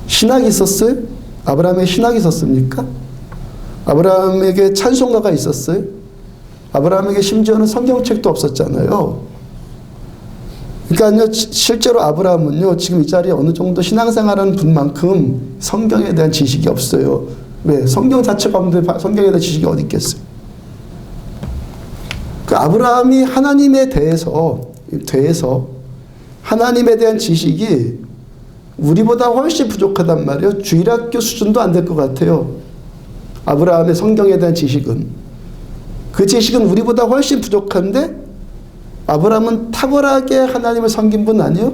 신학이 있었어요? 아브라함에게 신학이 있었습니까? 아브라함에게 찬송가가 있었어요? 아브라함에게 심지어는 성경책도 없었잖아요. 그러니까요, 실제로 아브라함은요, 지금 이 자리에 어느 정도 신앙생활하는 분만큼 성경에 대한 지식이 없어요. 왜? 성경 자체가 없는데 성경에 대한 지식이 어디 있겠어요? 그 아브라함이 하나님에 대해서 하나님에 대한 지식이 우리보다 훨씬 부족하단 말이에요. 주일학교 수준도 안 될 것 같아요. 아브라함의 성경에 대한 지식은. 그 지식은 우리보다 훨씬 부족한데 아브라함은 탁월하게 하나님을 섬긴 분 아니에요?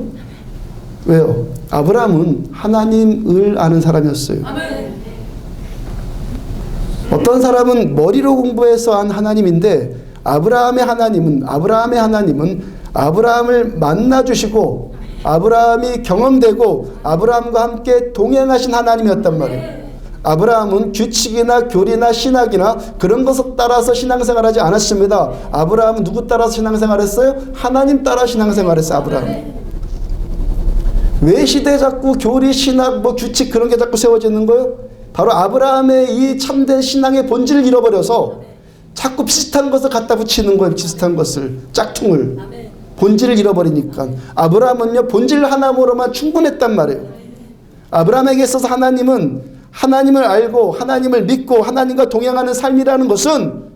왜요? 아브라함은 하나님을 아는 사람이었어요. 어떤 사람은 머리로 공부해서 한 하나님인데 아브라함의 하나님은 아브라함을 만나주시고 아브라함이 경험되고 아브라함과 함께 동행하신 하나님이었단 말이에요. 아브라함은 규칙이나 교리나 신학이나 그런 것을 따라서 신앙생활하지 않았습니다. 아브라함은 누구 따라서 신앙생활했어요? 하나님 따라 신앙생활했어요. 아브라함. 왜 시대에 자꾸 교리, 신학, 뭐 규칙 그런 게 자꾸 세워지는 거예요? 바로 아브라함의 이 참된 신앙의 본질을 잃어버려서 자꾸 비슷한 것을 갖다 붙이는 거예요. 비슷한 것을. 짝퉁을. 본질을 잃어버리니까. 아브라함은요. 본질 하나로만 충분했단 말이에요. 아브라함에게 있어서 하나님은 하나님을 알고 하나님을 믿고 하나님과 동행하는 삶이라는 것은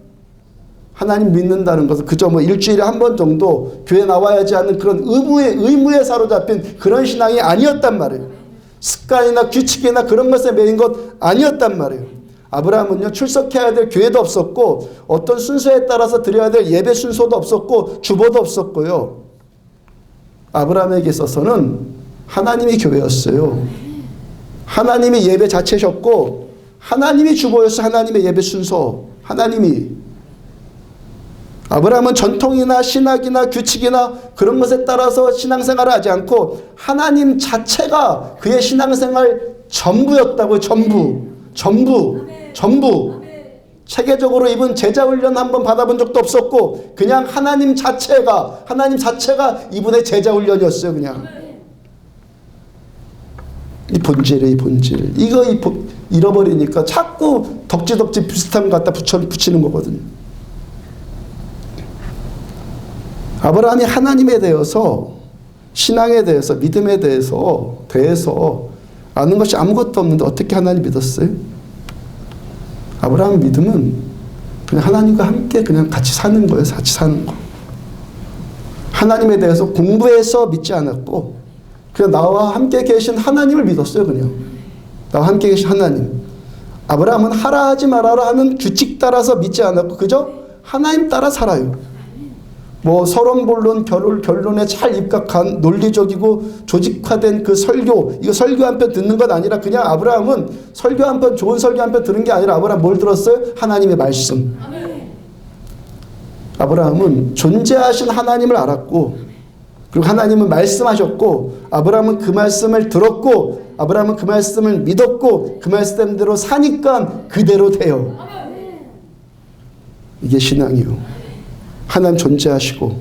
하나님 믿는다는 것은 그저 뭐 일주일에 한 번 정도 교회 나와야지 하는 그런 의무에 사로잡힌 그런 신앙이 아니었단 말이에요. 습관이나 규칙이나 그런 것에 매인 것 아니었단 말이에요. 아브라함은요 출석해야 될 교회도 없었고 어떤 순서에 따라서 드려야 될 예배 순서도 없었고 주보도 없었고요. 아브라함에게 있어서는 하나님이 교회였어요. 하나님이 예배 자체셨고 하나님이 주보였어요. 하나님의 예배 순서. 하나님이. 아브라함은 전통이나 신학이나 규칙이나 그런 것에 따라서 신앙생활을 하지 않고 하나님 자체가 그의 신앙생활 전부였다고요. 전부. 체계적으로 이분 제자훈련 한번 받아본 적도 없었고 그냥 하나님 자체가 이분의 제자훈련이었어요. 그냥. 이 본질이에요. 이 본질. 이거 잃어버리니까 자꾸 덕지덕지 비슷한 거 갖다 붙이는 거거든요. 아브라함이 하나님에 대해서 신앙에 대해서 믿음에 대해서 아는 것이 아무것도 없는데 어떻게 하나님 믿었어요? 아브라함 믿음은 그냥 하나님과 함께 그냥 같이 사는 거예요. 같이 사는 거. 하나님에 대해서 공부해서 믿지 않았고 그냥 나와 함께 계신 하나님을 믿었어요. 그냥 나와 함께 계신 하나님. 아브라함은 하라 하지 말아라 하는 규칙 따라서 믿지 않았고 그저 하나님 따라 살아요. 뭐 서론본론 결론에 잘 입각한 논리적이고 조직화된 그 설교, 이거 설교 한 편 듣는 것 아니라 그냥 아브라함은 설교 한 편, 좋은 설교 한 편 들은 게 아니라 아브라함 뭘 들었어요? 하나님의 말씀. 아브라함은 존재하신 하나님을 알았고 그리고 하나님은 말씀하셨고 아브라함은 그 말씀을 들었고 아브라함은 그 말씀을 믿었고 그 말씀대로 사니까 그대로 돼요. 이게 신앙이요. 하나님 존재하시고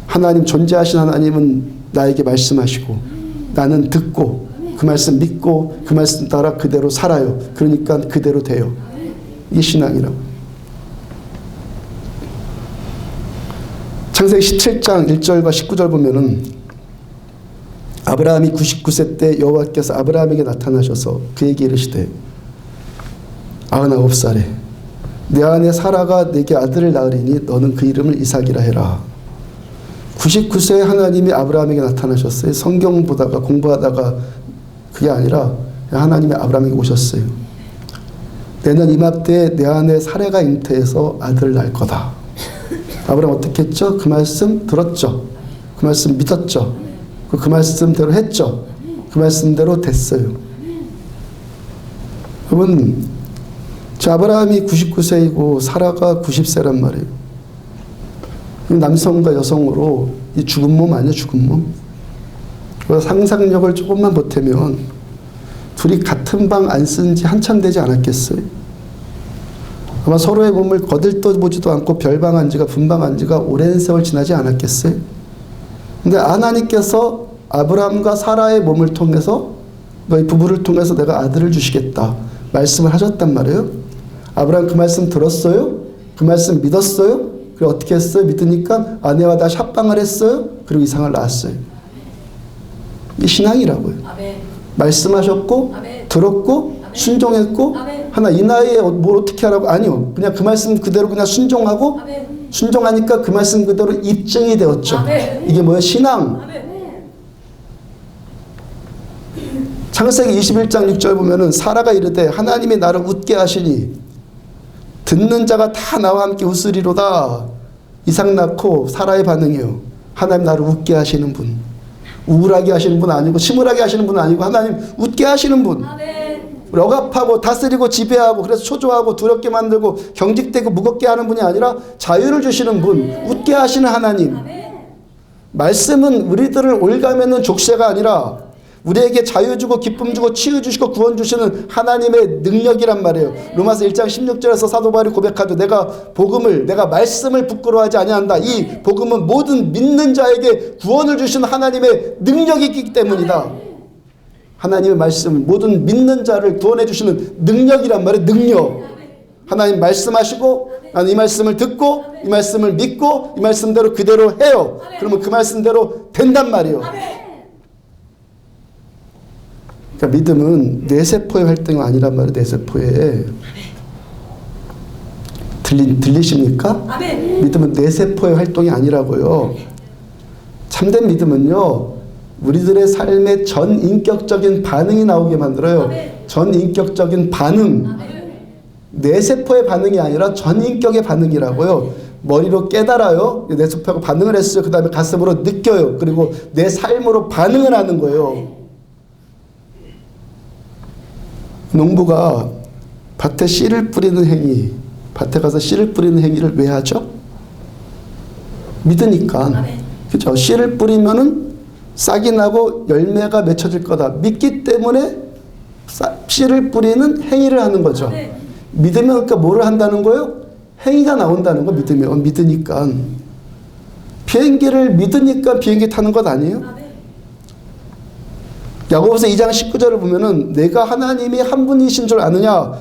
하나님 존재하신 하나님은 나에게 말씀하시고 나는 듣고 그 말씀 믿고 그 말씀 따라 그대로 살아요. 그러니까 그대로 돼요. 이게 신앙이라고. 창세기 17장 1절과 19절 보면은 아브라함이 99세 때 여호와께서 아브라함에게 나타나셔서 그에게 이르시되 99살에 내 아내 사라가 내게 아들을 낳으리니 너는 그 이름을 이삭이라 해라. 99세에 하나님이 아브라함에게 나타나셨어요. 성경 보다가 공부하다가 그게 아니라 하나님이 아브라함에게 오셨어요. 내년 이맘때에 내 아내 사라가 잉태해서 아들을 낳을 거다. 아브라함 어떻게 했죠? 그 말씀 들었죠. 그 말씀 믿었죠. 그 말씀대로 했죠. 그 말씀대로 됐어요. 여러분 저 아브라함이 99세이고 사라가 90세란 말이에요. 남성과 여성으로 이 죽은 몸 아니야, 죽은 몸? 상상력을 조금만 보태면 둘이 같은 방 안 쓴 지 한참 되지 않았겠어요? 아마 서로의 몸을 거들떠보지도 않고 별방한 지가 분방한 지가 오랜 세월 지나지 않았겠어요? 근데 하나님께서 아브라함과 사라의 몸을 통해서 너희 부부를 통해서 내가 아들을 주시겠다 말씀을 하셨단 말이에요. 아브라함 그 말씀 들었어요? 그 말씀 믿었어요? 그리고 어떻게 했어요? 믿으니까 아내와 다시 합방을 했어요? 그리고 이상을 낳았어요. 이게 신앙이라고요. 아멘. 말씀하셨고 아멘. 들었고 아멘. 순종했고 아멘. 하나 이 나이에 뭘 어떻게 하라고? 아니요. 그냥 그 말씀 그대로 그냥 순종하고 아멘. 순종하니까 그 말씀 그대로 입증이 되었죠. 아멘. 이게 뭐예요? 신앙. 아멘. 창세기 21장 6절 보면은 사라가 이르되 하나님이 나를 웃게 하시니 듣는 자가 다 나와 함께 웃으리로다. 이삭 낳고 사라의 반응이요. 하나님 나를 웃게 하시는 분. 우울하게 하시는 분 아니고 침울하게 하시는 분 아니고 하나님 웃게 하시는 분. 억압하고 다스리고 지배하고 그래서 초조하고 두렵게 만들고 경직되고 무겁게 하는 분이 아니라 자유를 주시는 분. 웃게 하시는 하나님. 말씀은 우리들을 올가매는 족쇄가 아니라 우리에게 자유 주고 기쁨 주고 치유 주시고 구원 주시는 하나님의 능력이란 말이에요. 로마서 1장 16절에서 사도 바울이 고백하죠. 내가 말씀을 부끄러워하지 아니한다. 이 복음은 모든 믿는 자에게 구원을 주시는 하나님의 능력이 있기 때문이다. 하나님의 말씀은 모든 믿는 자를 구원해 주시는 능력이란 말이에요. 능력. 하나님 말씀하시고 나는 이 말씀을 듣고 이 말씀을 믿고 이 말씀대로 그대로 해요. 그러면 그 말씀대로 된단 말이에요. 그러니까 믿음은 뇌세포의 활동이 아니란 말이에요. 뇌세포에 들리십니까? 아멘. 믿음은 뇌세포의 활동이 아니라고요. 참된 믿음은요 우리들의 삶의 전인격적인 반응이 나오게 만들어요. 아멘. 전인격적인 반응. 아멘. 뇌세포의 반응이 아니라 전인격의 반응이라고요. 머리로 깨달아요. 뇌세포하고 반응을 했어요. 그 다음에 가슴으로 느껴요. 그리고 내 삶으로 반응을 하는 거예요. 농부가 밭에 씨를 뿌리는 행위, 밭에 가서 씨를 뿌리는 행위를 왜 하죠? 믿으니까. 그죠? 씨를 뿌리면은 싹이 나고 열매가 맺혀질 거다. 믿기 때문에 씨를 뿌리는 행위를 하는 거죠. 믿으면 그러니까 뭐를 한다는 거예요? 행위가 나온다는 거 믿으면. 믿으니까. 비행기를 믿으니까 비행기 타는 것 아니에요? 야고보서 2장 19절을 보면은 내가 하나님이 한 분이신 줄 아느냐?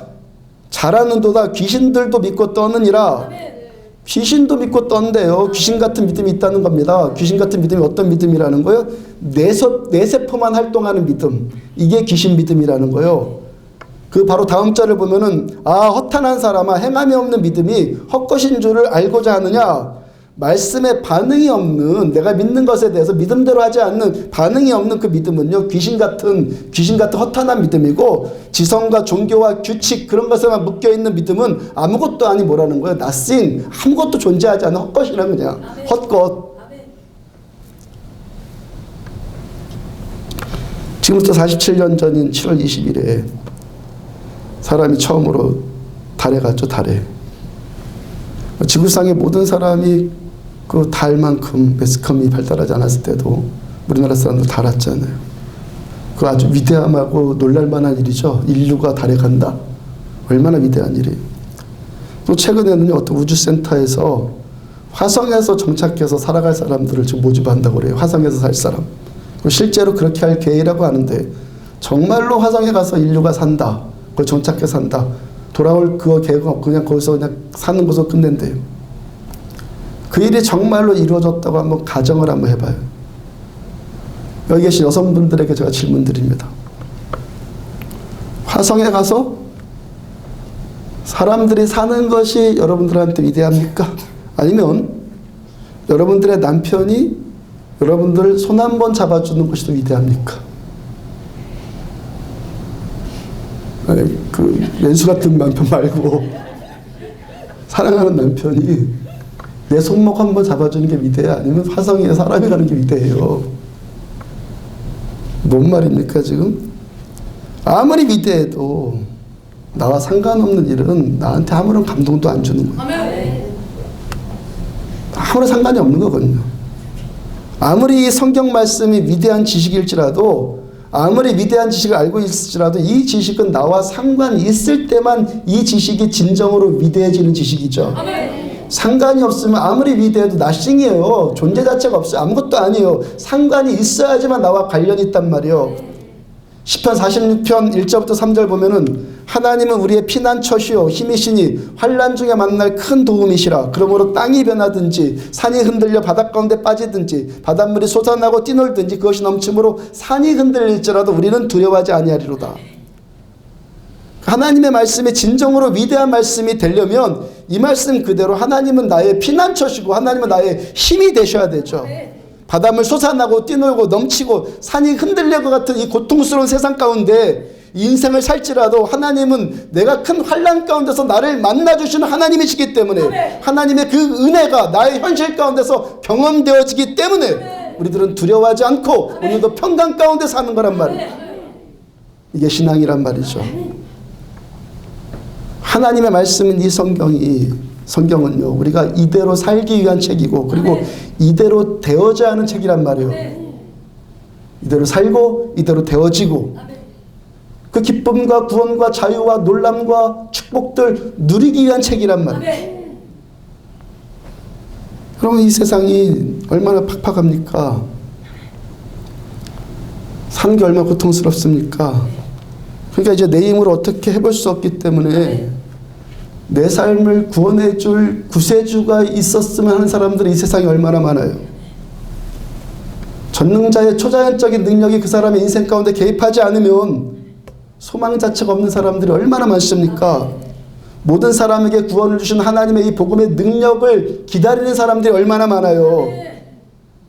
잘하는도다 귀신들도 믿고 떠느니라. 귀신도 믿고 떤대요. 귀신 같은 믿음이 있다는 겁니다. 귀신 같은 믿음이 어떤 믿음이라는 거예요? 뇌세포만 활동하는 믿음. 이게 귀신 믿음이라는 거예요. 그 바로 다음 절을 보면은 허탄한 사람아 행함이 없는 믿음이 헛것인 줄을 알고자 하느냐. 말씀에 반응이 없는, 내가 믿는 것에 대해서 믿음대로 하지 않는 반응이 없는 그 믿음은요, 귀신 같은 허탄한 믿음이고, 지성과 종교와 규칙 그런 것에만 묶여 있는 믿음은 아무것도 아니 뭐라는 거예요. nothing, 아무것도 존재하지 않는 헛것이란 그냥 헛것. 지금부터 47년 전인 7월 20일에 사람이 처음으로 달에 갔죠. 달에. 지구상의 모든 사람이 그 달만큼 매스컴이 발달하지 않았을 때도 우리나라 사람들 달 왔잖아요. 그 아주 위대함하고 놀랄만한 일이죠. 인류가 달에 간다. 얼마나 위대한 일이에요. 또 최근에는요, 어떤 우주센터에서 화성에서 정착해서 살아갈 사람들을 지금 모집한다고 그래요. 화성에서 살 사람. 실제로 그렇게 할 계획이라고 하는데, 정말로 화성에 가서 인류가 산다. 그걸 정착해 산다. 돌아올 그거 계획은 없고 그냥 거기서 그냥 사는 것으로 끝낸대요. 그 일이 정말로 이루어졌다고 한번 가정을 한번 해봐요. 여기 계신 여성분들에게 제가 질문 드립니다. 화성에 가서 사람들이 사는 것이 여러분들한테 위대합니까? 아니면 여러분들의 남편이 여러분들 손 한 번 잡아주는 것이 더 위대합니까? 아니, 그 왼수 같은 남편 말고 사랑하는 남편이 내 손목 한번 잡아주는 게 위대해? 아니면 화성에 사람이 가는 게 위대해요? 뭔 말입니까 지금? 아무리 위대해도 나와 상관없는 일은 나한테 아무런 감동도 안 주는 거예요. 아무런 상관이 없는 거거든요. 아무리 성경 말씀이 위대한 지식일지라도, 아무리 위대한 지식을 알고 있을지라도 이 지식은 나와 상관이 있을 때만 이 지식이 진정으로 위대해지는 지식이죠. 상관이 없으면 아무리 위대해도 나싱이에요. 존재 자체가 없어요. 아무것도 아니에요. 상관이 있어야지만 나와 관련이 있단 말이에요. 시편 46편 1절부터 3절 보면은 하나님은 우리의 피난처시요 힘이시니 환난 중에 만날 큰 도움이시라. 그러므로 땅이 변하든지 산이 흔들려 바닷 가운데 빠지든지 바닷물이 솟아나고 뛰놀든지 그것이 넘침으로 산이 흔들릴지라도 우리는 두려워하지 아니하리로다. 하나님의 말씀이 진정으로 위대한 말씀이 되려면 이 말씀 그대로 하나님은 나의 피난처시고 하나님은 나의 힘이 되셔야 되죠. 바닷물 솟아나고 뛰놀고 넘치고 산이 흔들릴 것 같은 이 고통스러운 세상 가운데 인생을 살지라도 하나님은 내가 큰 환난 가운데서 나를 만나주시는 하나님이시기 때문에 하나님의 그 은혜가 나의 현실 가운데서 경험되어지기 때문에 우리들은 두려워하지 않고 오늘도 평강 가운데 사는 거란 말이에요. 이게 신앙이란 말이죠. 하나님의 말씀은 이 성경은요, 우리가 이대로 살기 위한 책이고, 그리고 이대로 되어져야 하는 책이란 말이에요. 이대로 살고, 이대로 되어지고, 그 기쁨과 구원과 자유와 놀람과 축복들 누리기 위한 책이란 말이에요. 그럼 이 세상이 얼마나 팍팍합니까? 사는 게 얼마나 고통스럽습니까? 그러니까 이제 내 힘으로 어떻게 해볼 수 없기 때문에 내 삶을 구원해 줄 구세주가 있었으면 하는 사람들이 이 세상에 얼마나 많아요. 전능자의 초자연적인 능력이 그 사람의 인생 가운데 개입하지 않으면 소망 자체가 없는 사람들이 얼마나 많습니까? 모든 사람에게 구원을 주신 하나님의 이 복음의 능력을 기다리는 사람들이 얼마나 많아요.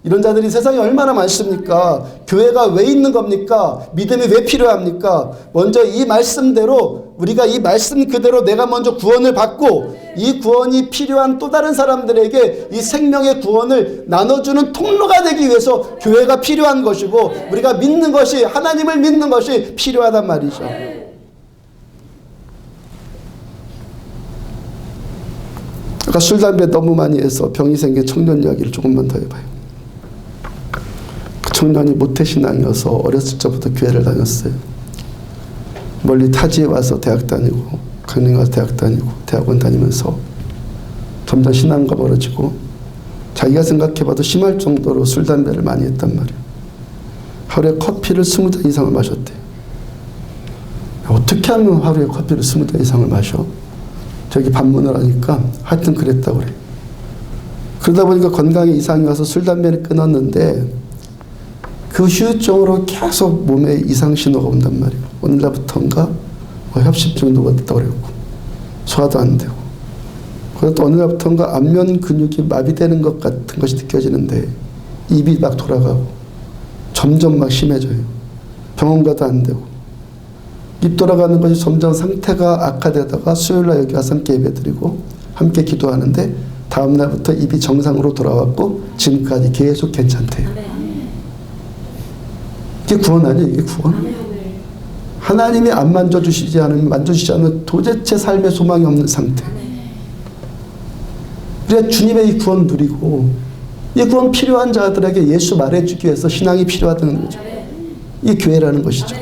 이런 자들이 세상에 얼마나 많습니까? 교회가 왜 있는 겁니까? 믿음이 왜 필요합니까? 먼저 이 말씀대로, 우리가 이 말씀 그대로 내가 먼저 구원을 받고 이 구원이 필요한 또 다른 사람들에게 이 생명의 구원을 나눠주는 통로가 되기 위해서 교회가 필요한 것이고 우리가 믿는 것이, 하나님을 믿는 것이 필요하단 말이죠. 아까 술, 담배 너무 많이 해서 병이 생긴 청년 이야기를 조금만 더 해봐요. 청년이 모태신앙이어서 어렸을 적부터 교회를 다녔어요. 멀리 타지에 와서 대학 다니고 강릉에 와서 대학 다니고 대학원 다니면서 점점 신앙과 멀어지고 자기가 생각해봐도 심할 정도로 술, 담배를 많이 했단 말이에요. 하루에 커피를 20잔 이상을 마셨대요. 어떻게 하면 하루에 커피를 20잔 이상을 마셔? 저기 반문을 하니까 하여튼 그랬다고 그래. 그러다 보니까 건강에 이상이 와서 술, 담배를 끊었는데 그 후유증으로 계속 몸에 이상 신호가 온단 말이에요. 어느 날부터인가 협심증도 왔다고 그랬고 소화도 안 되고 그래서 또 어느 날부터인가 안면 근육이 마비되는 것 같은 것이 느껴지는데 입이 막 돌아가고 점점 막 심해져요. 병원 가도 안 되고 입 돌아가는 것이 점점 상태가 악화되다가 수요일날 여기 와서 함께 예배드리고 함께 기도하는데 다음날부터 입이 정상으로 돌아왔고 지금까지 계속 괜찮대요. 이게 구원 아니에요? 이게 구원? 하나님이 안 만져주시지 않으면 도대체 삶의 소망이 없는 상태. 우리가 주님의 이 구원 누리고 이 구원 필요한 자들에게 예수 말해주기 위해서 신앙이 필요하다는 거죠. 이게 교회라는 것이죠.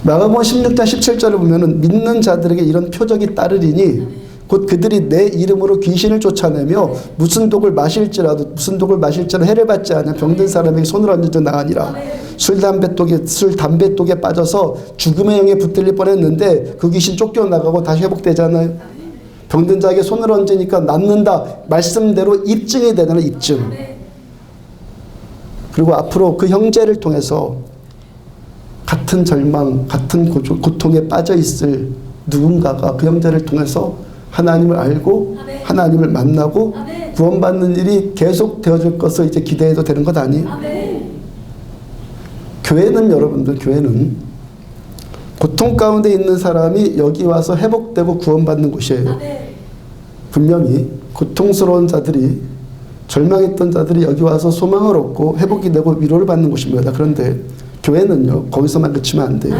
마가복음 16장 17절을 보면은 믿는 자들에게 이런 표적이 따르리니 곧 그들이 내 이름으로 귀신을 쫓아내며 무슨 독을 마실지라도 해를 받지 않으면 병든 사람에게 손을 얹어 나가니라. 술 담배 독에 빠져서 죽음의 영에 붙들릴 뻔했는데 그 귀신 쫓겨나가고 다시 회복되잖아요. 병든 자에게 손을 얹으니까 낫는다. 말씀대로 입증이 되는 입증. 그리고 앞으로 그 형제를 통해서 같은 절망, 같은 고통에 빠져 있을 누군가가 그 형제를 통해서 하나님을 알고 하나님을 만나고 구원받는 일이 계속 되어질 것을 이제 기대해도 되는 것 아니에요? 교회는 여러분들, 교회는 고통 가운데 있는 사람이 여기 와서 회복되고 구원받는 곳이에요. 분명히 고통스러운 자들이, 절망했던 자들이 여기 와서 소망을 얻고 회복이 되고 위로를 받는 곳입니다. 그런데 교회는요, 거기서만 그치면 안 돼요.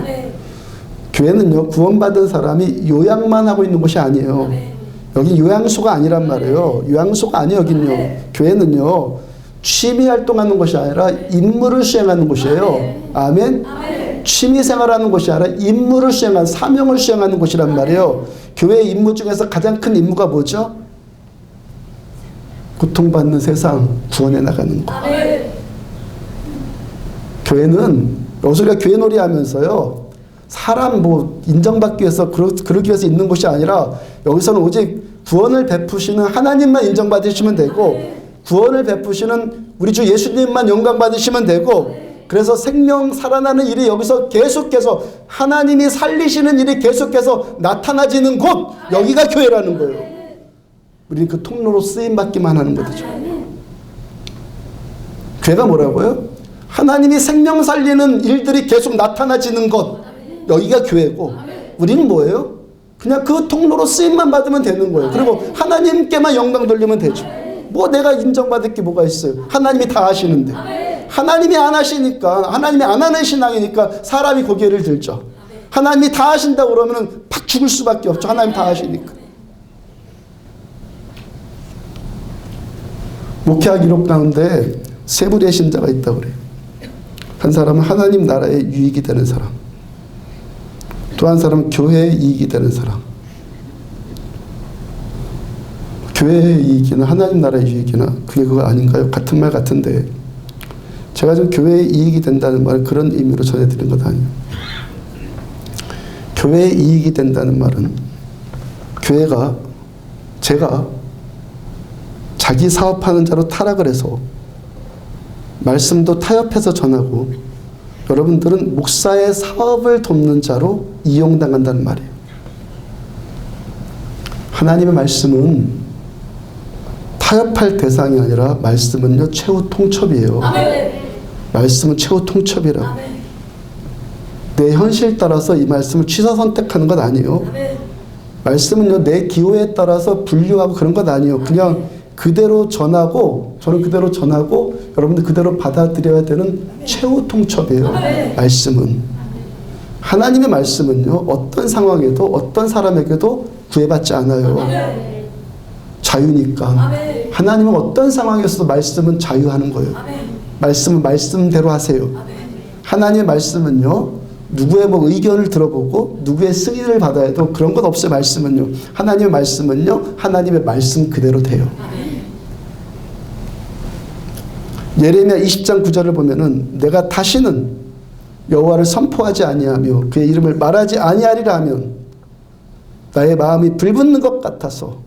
교회는요, 구원받은 사람이 요양만 하고 있는 곳이 아니에요. 여기 요양소가 아니란 말이에요. 요양소가 아니에요, 여긴요. 교회는요, 취미 활동하는 것이 아니라 임무를 수행하는 곳이에요. 아멘? 취미 생활하는 곳이 아니라 임무를 수행하는, 사명을 수행하는 곳이란 말이에요. 교회의 임무 중에서 가장 큰 임무가 뭐죠? 고통받는 세상 구원해 나가는 것. 교회는, 여기서 교회 놀이 하면서요, 사람 인정받기 위해서 그러기 위해서 있는 곳이 아니라 여기서는 오직 구원을 베푸시는 하나님만 인정받으시면 되고 구원을 베푸시는 우리 주 예수님만 영광 받으시면 되고 그래서 생명 살아나는 일이 여기서 계속해서 하나님이 살리시는 일이 계속해서 나타나지는 곳 여기가 교회라는 거예요. 우리는 그 통로로 쓰임받기만 하는 거죠. 교회가 뭐라고요? 하나님이 생명 살리는 일들이 계속 나타나지는 것 여기가 교회고 우리는 뭐예요? 그냥 그 통로로 쓰임만 받으면 되는 거예요. 그리고 하나님께만 영광 돌리면 되죠. 뭐 내가 인정받을 게 뭐가 있어요? 하나님이 다 하시는데. 하나님이 안 하시니까, 하나님이 안 하는 신앙이니까 사람이 고개를 들죠. 하나님이 다 하신다고 그러면 팍 죽을 수밖에 없죠. 하나님 다 하시니까. 목회학 기록 가운데 세 부류의 신자가 있다고 그래요. 한 사람은 하나님 나라의 유익이 되는 사람. 또 한 사람은 교회의 이익이 되는 사람. 교회의 이익이나 하나님 나라의 이익이나 그게 그거 아닌가요? 같은 말 같은데 제가 지금 교회의 이익이 된다는 말은 그런 의미로 전해드린 것 아니에요. 교회의 이익이 된다는 말은 제가 자기 사업하는 자로 타락을 해서 말씀도 타협해서 전하고 여러분들은 목사의 사업을 돕는 자로 이용당한다는 말이에요. 하나님의 말씀은 타협할 대상이 아니라 말씀은요 최후 통첩이에요. 말씀은 최후 통첩이라고. 내 현실 따라서 이 말씀을 취사 선택하는 것 아니에요. 말씀은요 내 기호에 따라서 분류하고 그런 것 아니에요. 그냥 그대로 전하고 저는 그대로 전하고 여러분들 그대로 받아들여야 되는 최후 통첩이에요. 말씀은. 하나님의 말씀은요 어떤 상황에도 어떤 사람에게도 구애받지 않아요. 자유니까. 하나님은 어떤 상황에서도 말씀은 자유하는 거예요. 말씀은 말씀대로 하세요. 하나님의 말씀은요 누구의 의견을 들어보고 누구의 승인을 받아야 해도 그런 것 없어요. 말씀은요. 하나님의 말씀은요 하나님의 말씀 그대로 돼요. 예레미야 20장 9절을 보면은 내가 다시는 여호와를 선포하지 아니하며 그의 이름을 말하지 아니하리라 하면 나의 마음이 불붙는 것 같아서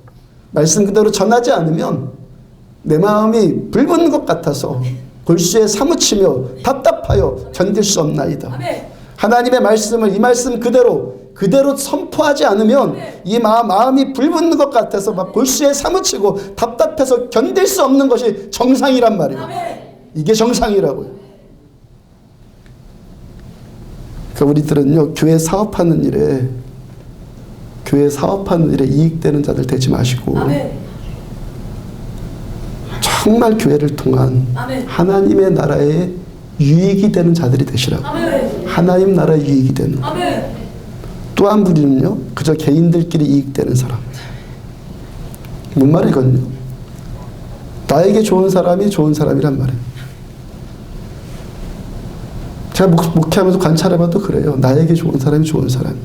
말씀 그대로 전하지 않으면 내 마음이 불붙는 것 같아서 골수에 사무치며 답답하여 견딜 수 없나이다. 하나님의 말씀을 이 말씀 그대로 선포하지 않으면 이 마음이 불붙는 것 같아서 막 골수에 사무치고 답답해서 견딜 수 없는 것이 정상이란 말이에요. 이게 정상이라고요. 그러니까 우리들은요, 교회 사업하는 일에 이익되는 자들 되지 마시고 정말 교회를 통한 하나님의 나라에 유익이 되는 자들이 되시라고. 하나님 나라에 유익이 되는. 또 한 부류는요, 그저 개인들끼리 이익되는 사람. 뭔 말이거든요. 나에게 좋은 사람이 좋은 사람이란 말이에요. 제가 목회하면서 관찰해봐도 그래요. 나에게 좋은 사람이 좋은 사람.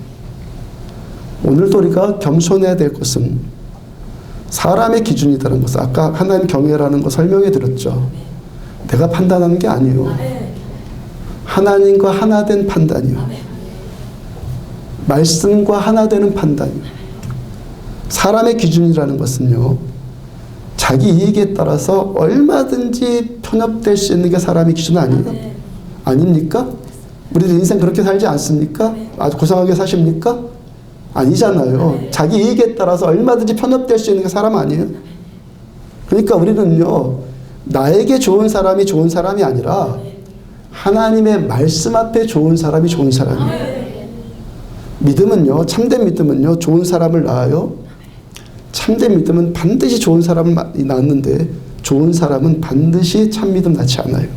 오늘도 우리가 겸손해야 될 것은 사람의 기준이라는 것을 아까 하나님 경외라는 거 설명해 드렸죠. 내가 판단하는 게 아니에요. 하나님과 하나 된 판단이요. 말씀과 하나 되는 판단이요. 사람의 기준이라는 것은요, 자기 이익에 따라서 얼마든지 편협될 수 있는 게 사람의 기준 아니에요? 아닙니까? 우리들 인생 그렇게 살지 않습니까? 아주 고상하게 사십니까? 아니잖아요. 자기 이익에 따라서 얼마든지 편협될 수 있는 게 사람 아니에요? 그러니까 우리는요, 나에게 좋은 사람이 좋은 사람이 아니라 하나님의 말씀 앞에 좋은 사람이 좋은 사람이에요. 믿음은요, 참된 믿음은요, 좋은 사람을 낳아요. 참된 믿음은 반드시 좋은 사람을 낳는데 좋은 사람은 반드시 참 믿음 낳지 않아요.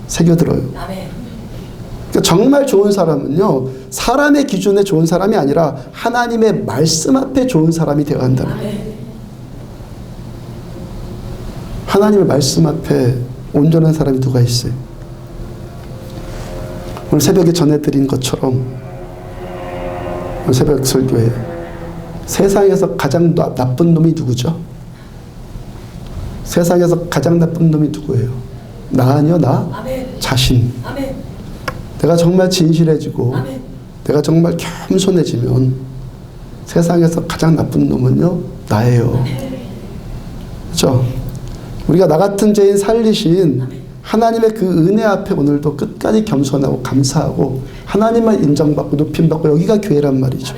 새겨들어요. 그러니까 정말 좋은 사람은요, 사람의 기준에 좋은 사람이 아니라 하나님의 말씀 앞에 좋은 사람이 되어야 한다는 거예요. 하나님의 말씀 앞에 온전한 사람이 누가 있어요? 오늘 새벽에 전해드린 것처럼 오늘 새벽 설교에 세상에서 가장 나쁜 놈이 누구죠? 세상에서 가장 나쁜 놈이 누구예요? 나 아니요? 나? 자신. 내가 정말 진실해지고 내가 정말 겸손해지면 세상에서 가장 나쁜 놈은요, 나예요. 그렇죠? 우리가 나 같은 죄인 살리신 하나님의 그 은혜 앞에 오늘도 끝까지 겸손하고 감사하고 하나님만 인정받고 높임받고 여기가 교회란 말이죠.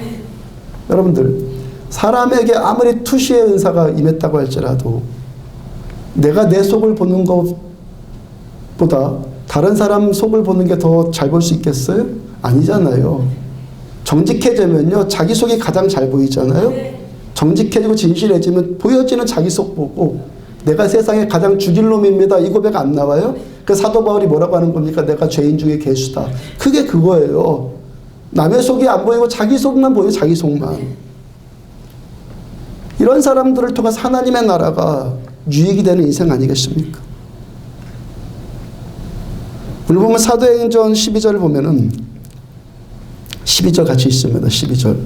여러분들, 사람에게 아무리 투시의 은사가 임했다고 할지라도 내가 내 속을 보는 것보다 다른 사람 속을 보는 게 더 잘 볼 수 있겠어요? 아니잖아요. 정직해지면요, 자기 속이 가장 잘 보이잖아요. 정직해지고 진실해지면 보여지는 자기 속 보고 내가 세상에 가장 죽일 놈입니다, 이 고백 안 나와요? 그 사도 바울이 뭐라고 하는 겁니까? 내가 죄인 중에 괴수다. 그게 그거예요. 남의 속이 안 보이고 자기 속만 보여요. 자기 속만. 이런 사람들을 통해서 하나님의 나라가 유익이 되는 인생 아니겠습니까? 오늘 보면 사도행전 12절을 보면은 12절 같이 있습니다. 12절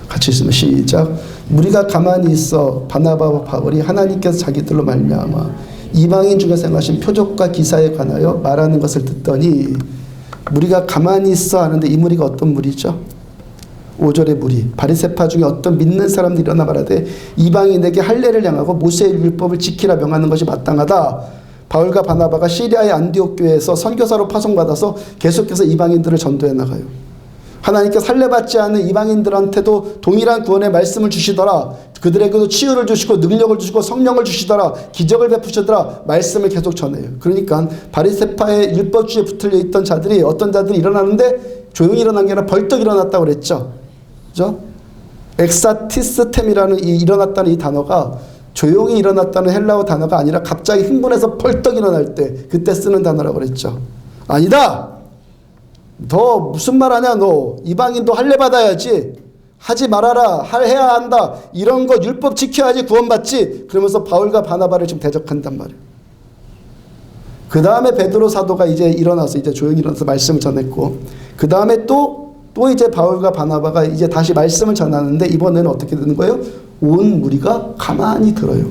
같이 있으면 시작. 무리가 가만히 있어 바나바와 바울이 하나님께서 자기들로 말미암아 이방인 중에서 행하신 표적과 기사에 관하여 말하는 것을 듣더니, 무리가 가만히 있어 하는데 이 무리가 어떤 무리죠? 5절의 무리, 바리새파 중에 어떤 믿는 사람들이 일어나 말하되 이방인에게 할례를 향하고 모세의 율법을 지키라 명하는 것이 마땅하다. 바울과 바나바가 시리아의 안디옥 교회에서 선교사로 파송받아서 계속해서 이방인들을 전도해 나가요. 하나님께서 할례받지 않는 이방인들한테도 동일한 구원의 말씀을 주시더라. 그들에게도 치유를 주시고 능력을 주시고 성령을 주시더라. 기적을 베푸시더라. 말씀을 계속 전해요. 그러니까 바리새파의 율법주의에 붙들려 있던 자들이, 어떤 자들이 일어나는데 조용히 일어난 게 아니라 벌떡 일어났다고 그랬죠. 그죠? 엑사티스템이라는 이 일어났다는 이 단어가 조용히 일어났다는 헬라어 단어가 아니라 갑자기 흥분해서 벌떡 일어날 때 그때 쓰는 단어라고 그랬죠. 아니다. 너 무슨 말 하냐 너. 이방인도 할례 받아야지. 하지 말아라. 해야 한다. 이런 거 율법 지켜야지 구원받지. 그러면서 바울과 바나바를 지금 대적한단 말이에요. 그 다음에 베드로 사도가 이제 일어나서 이제 조용히 일어나서 말씀을 전했고, 그 다음에 또 이제 바울과 바나바가 이제 다시 말씀을 전하는데 이번에는 어떻게 되는 거예요? 온 무리가 가만히 들어요.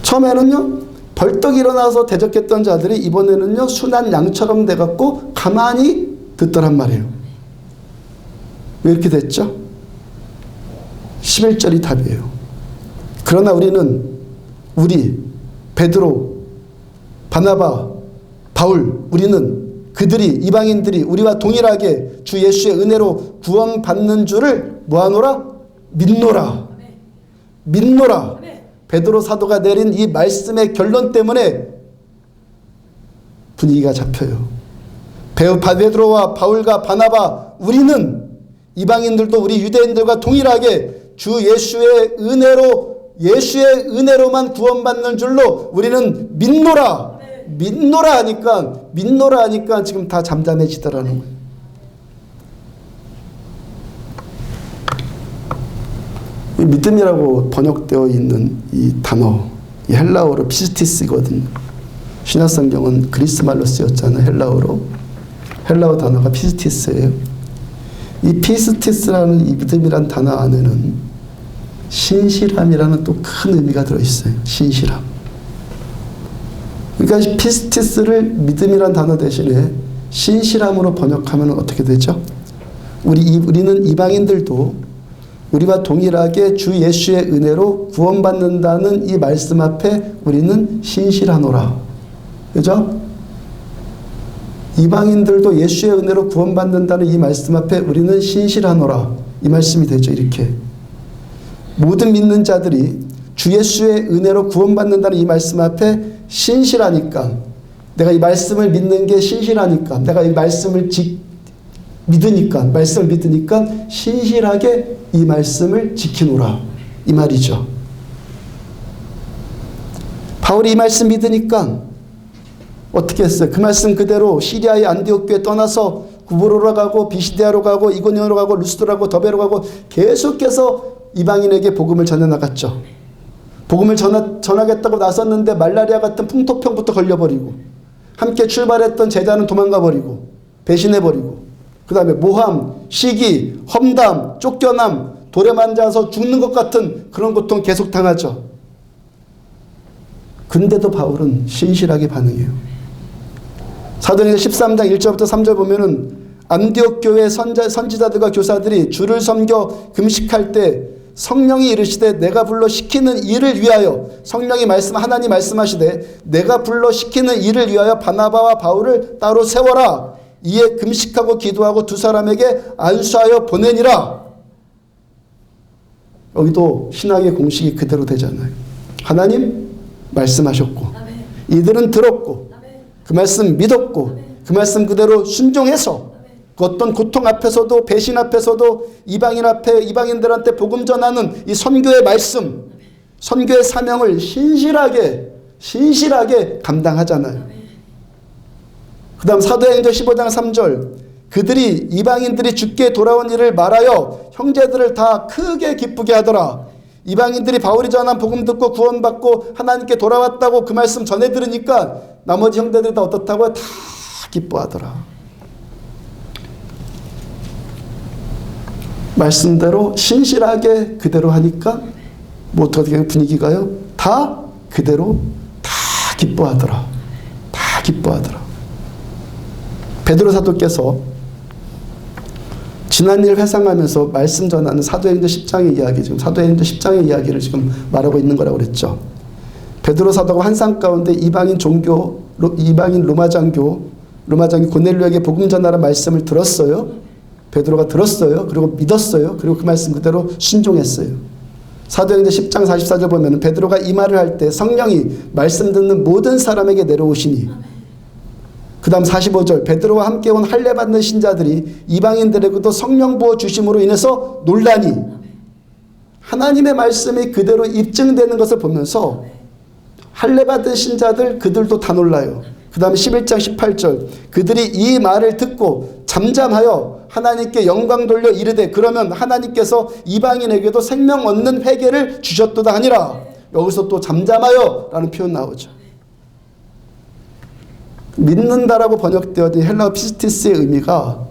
처음에는요, 벌떡 일어나서 대적했던 자들이 이번에는요, 순한 양처럼 돼갖고 가만히 듣더란 말이에요. 왜 이렇게 됐죠? 11절이 답이에요. 그러나 우리 베드로, 바나바, 바울, 우리는 그들이, 이방인들이 우리와 동일하게 주 예수의 은혜로 구원받는 줄을 뭐하노라? 믿노라. 믿노라. 베드로 사도가 내린 이 말씀의 결론 때문에 분위기가 잡혀요. 베드로와 바울과 바나바, 우리는 이방인들도 우리 유대인들과 동일하게 주 예수의 은혜로만 구원받는 줄로 우리는 믿노라. 믿노라 하니까 지금 다 잠잠해지더라는 거예요. 이 믿음이라고 번역되어 있는 이 단어, 이 헬라어로 피스티스거든요. 신약성경은 그리스 말로 쓰였잖아요. 헬라어 단어가 피스티스예요. 이 피스티스라는 이 믿음이란 단어 안에는 신실함이라는 또 큰 의미가 들어있어요. 신실함. 그러니까 피스티스를 믿음이란 단어 대신에 신실함으로 번역하면 어떻게 되죠? 우리는 이방인들도 우리와 동일하게 주 예수의 은혜로 구원받는다는 이 말씀 앞에 우리는 신실하노라. 그죠? 이방인들도 예수의 은혜로 구원받는다는 이 말씀 앞에 우리는 신실하노라. 이 말씀이 되죠. 이렇게. 모든 믿는 자들이 주 예수의 은혜로 구원받는다는 이 말씀 앞에 신실하니까, 내가 이 말씀을 믿는 게 신실하니까, 내가 이 말씀을 믿으니까 신실하게 이 말씀을 지키노라. 이 말이죠. 바울이 이 말씀 믿으니까 어떻게 했어요? 그 말씀 그대로 시리아의 안디옥 교회 떠나서 구브로로 가고 비시디아로 가고 이고니온으로 가고 루스드로 가고 더베로 가고 계속해서 이방인에게 복음을 전해나갔죠. 복음을 전하겠다고 나섰는데 말라리아 같은 풍토병부터 걸려버리고, 함께 출발했던 제자는 도망가버리고 배신해버리고, 그 다음에 모함, 시기, 험담, 쫓겨남, 돌에 만져서 죽는 것 같은 그런 고통 계속 당하죠. 근데도 바울은 신실하게 반응해요. 사도행전 13장 1절부터 3절 보면은 안디옥 교회 선지자들과 교사들이 주를 섬겨 금식할 때 성령이 이르시되 내가 불러 시키는 일을 위하여, 성령이 하나님 말씀하시되 내가 불러 시키는 일을 위하여 바나바와 바울을 따로 세워라. 이에 금식하고 기도하고 두 사람에게 안수하여 보내니라. 여기도 신학의 공식이 그대로 되잖아요. 하나님 말씀하셨고, 이들은 들었고, 그 말씀 믿었고, 그 말씀 그대로 순종해서 그 어떤 고통 앞에서도 배신 앞에서도 이방인들한테 복음 전하는 이 선교의 말씀, 선교의 사명을 신실하게 감당하잖아요. 그 다음 사도행전 15장 3절, 그들이 이방인들이 주께 돌아온 일을 말하여 형제들을 다 크게 기쁘게 하더라. 이방인들이 바울이 전한 복음 듣고 구원받고 하나님께 돌아왔다고 그 말씀 전해 들으니까 나머지 형제들이 다 어떻다고요? 다 기뻐하더라. 말씀대로 신실하게 그대로 하니까 뭐 어떻게 분위기가요? 다 그대로 다 기뻐하더라. 다 기뻐하더라. 베드로 사도께서 지난 일 회상하면서 말씀 전하는 사도행전 10장의 이야기, 지금 사도행전 10장의 이야기를 지금 말하고 있는 거라고 그랬죠. 베드로 사도가 환상 가운데 이방인 로마장교 고넬료에게 복음 전하라는 말씀을 들었어요. 베드로가 들었어요. 그리고 믿었어요. 그리고 그 말씀 그대로 순종했어요. 사도행전 10장 44절 보면 베드로가 이 말을 할 때 성령이 말씀 듣는 모든 사람에게 내려오시니, 그 다음 45절, 베드로와 함께 온 할례 받는 신자들이 이방인들에게도 성령 부어 주심으로 인해서 놀라니, 하나님의 말씀이 그대로 입증되는 것을 보면서 할례 받은 신자들 그들도 다 놀라요. 그 다음 11장 18절, 그들이 이 말을 듣고 잠잠하여 하나님께 영광 돌려 이르되 그러면 하나님께서 이방인에게도 생명 얻는 회개를 주셨도다 하니라. 여기서 또 잠잠하여 라는 표현 나오죠. 믿는다라고 번역되어진 헬라어 피스티스의 의미가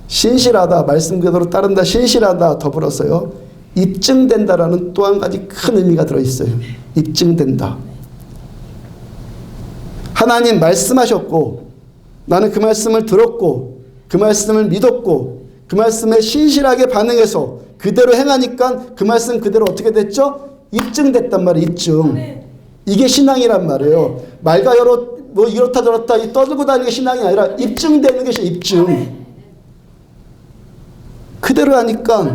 신실하다, 말씀 그대로 따른다, 신실하다, 더불어서요 입증된다라는 또 한 가지 큰 의미가 들어있어요. 입증된다. 하나님 말씀하셨고 나는 그 말씀을 들었고 그 말씀을 믿었고 그 말씀에 신실하게 반응해서 그대로 행하니까 그 말씀 그대로 어떻게 됐죠? 입증됐단 말이에요. 입증. 이게 신앙이란 말이에요. 말과 여러 뭐 이렇다 저렇다 떠들고 다니는 게 신앙이 아니라 입증되는 것이 입증. 그대로 하니까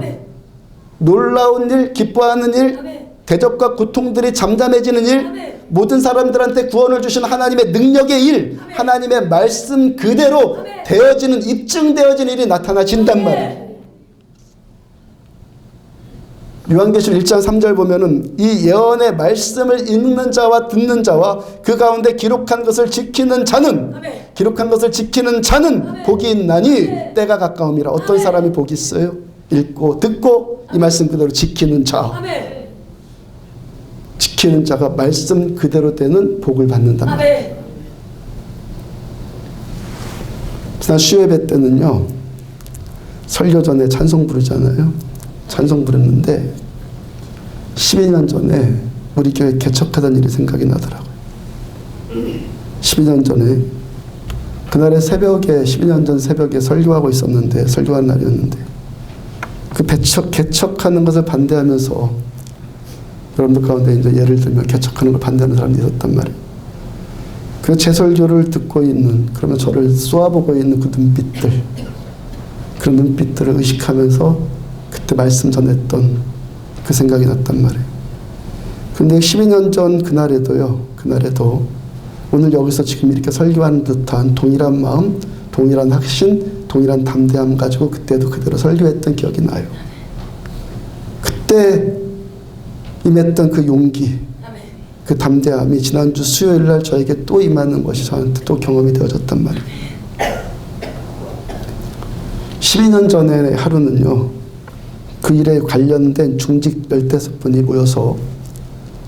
놀라운 일, 기뻐하는 일, 대적과 고통들이 잠잠해지는 일, 모든 사람들한테 구원을 주신 하나님의 능력의 일, 하나님의 말씀 그대로 되어지는, 입증되어지는 일이 나타나진단 말이에요. 요한계시록 1장 3절 보면은 이 예언의 말씀을 읽는 자와 듣는 자와 그 가운데 기록한 것을 지키는 자는, 기록한 것을 지키는 자는 복이 있나니 때가 가까움이라. 어떤 사람이 복이 있어요? 읽고 듣고 이 말씀 그대로 지키는 자. 지키는 자가 말씀 그대로 되는 복을 받는단 말이에요. 지난 수요예배 때는요, 설교 전에 찬송 부르잖아요. 찬송 부르는데 12년 전에 우리 교회 개척하던 일이 생각이 나더라고요. 12년 전에 그날의 새벽에, 12년 전 새벽에 설교하고 있었는데, 설교하는 날이었는데 그 개척하는 것을 반대하면서, 여러분들 가운데 이제 예를 들면 개척하는 걸 반대하는 사람들이 있었단 말이에요. 그 제 설교를 듣고 있는, 그러면 저를 쏘아보고 있는 그 눈빛들, 그 눈빛들을 의식하면서 그때 말씀 전했던 그 생각이 났단 말이에요. 근데 12년 전 그날에도 오늘 여기서 지금 이렇게 설교하는 듯한 동일한 마음, 동일한 확신, 동일한 담대함 가지고 그때도 그대로 설교했던 기억이 나요. 그때 임했던 그 용기, 그 담대함이 지난주 수요일 날 저에게 또 임하는 것이 저한테 또 경험이 되어졌단 말이에요. 12년 전에 하루는요, 그 일에 관련된 중직 15분이 모여서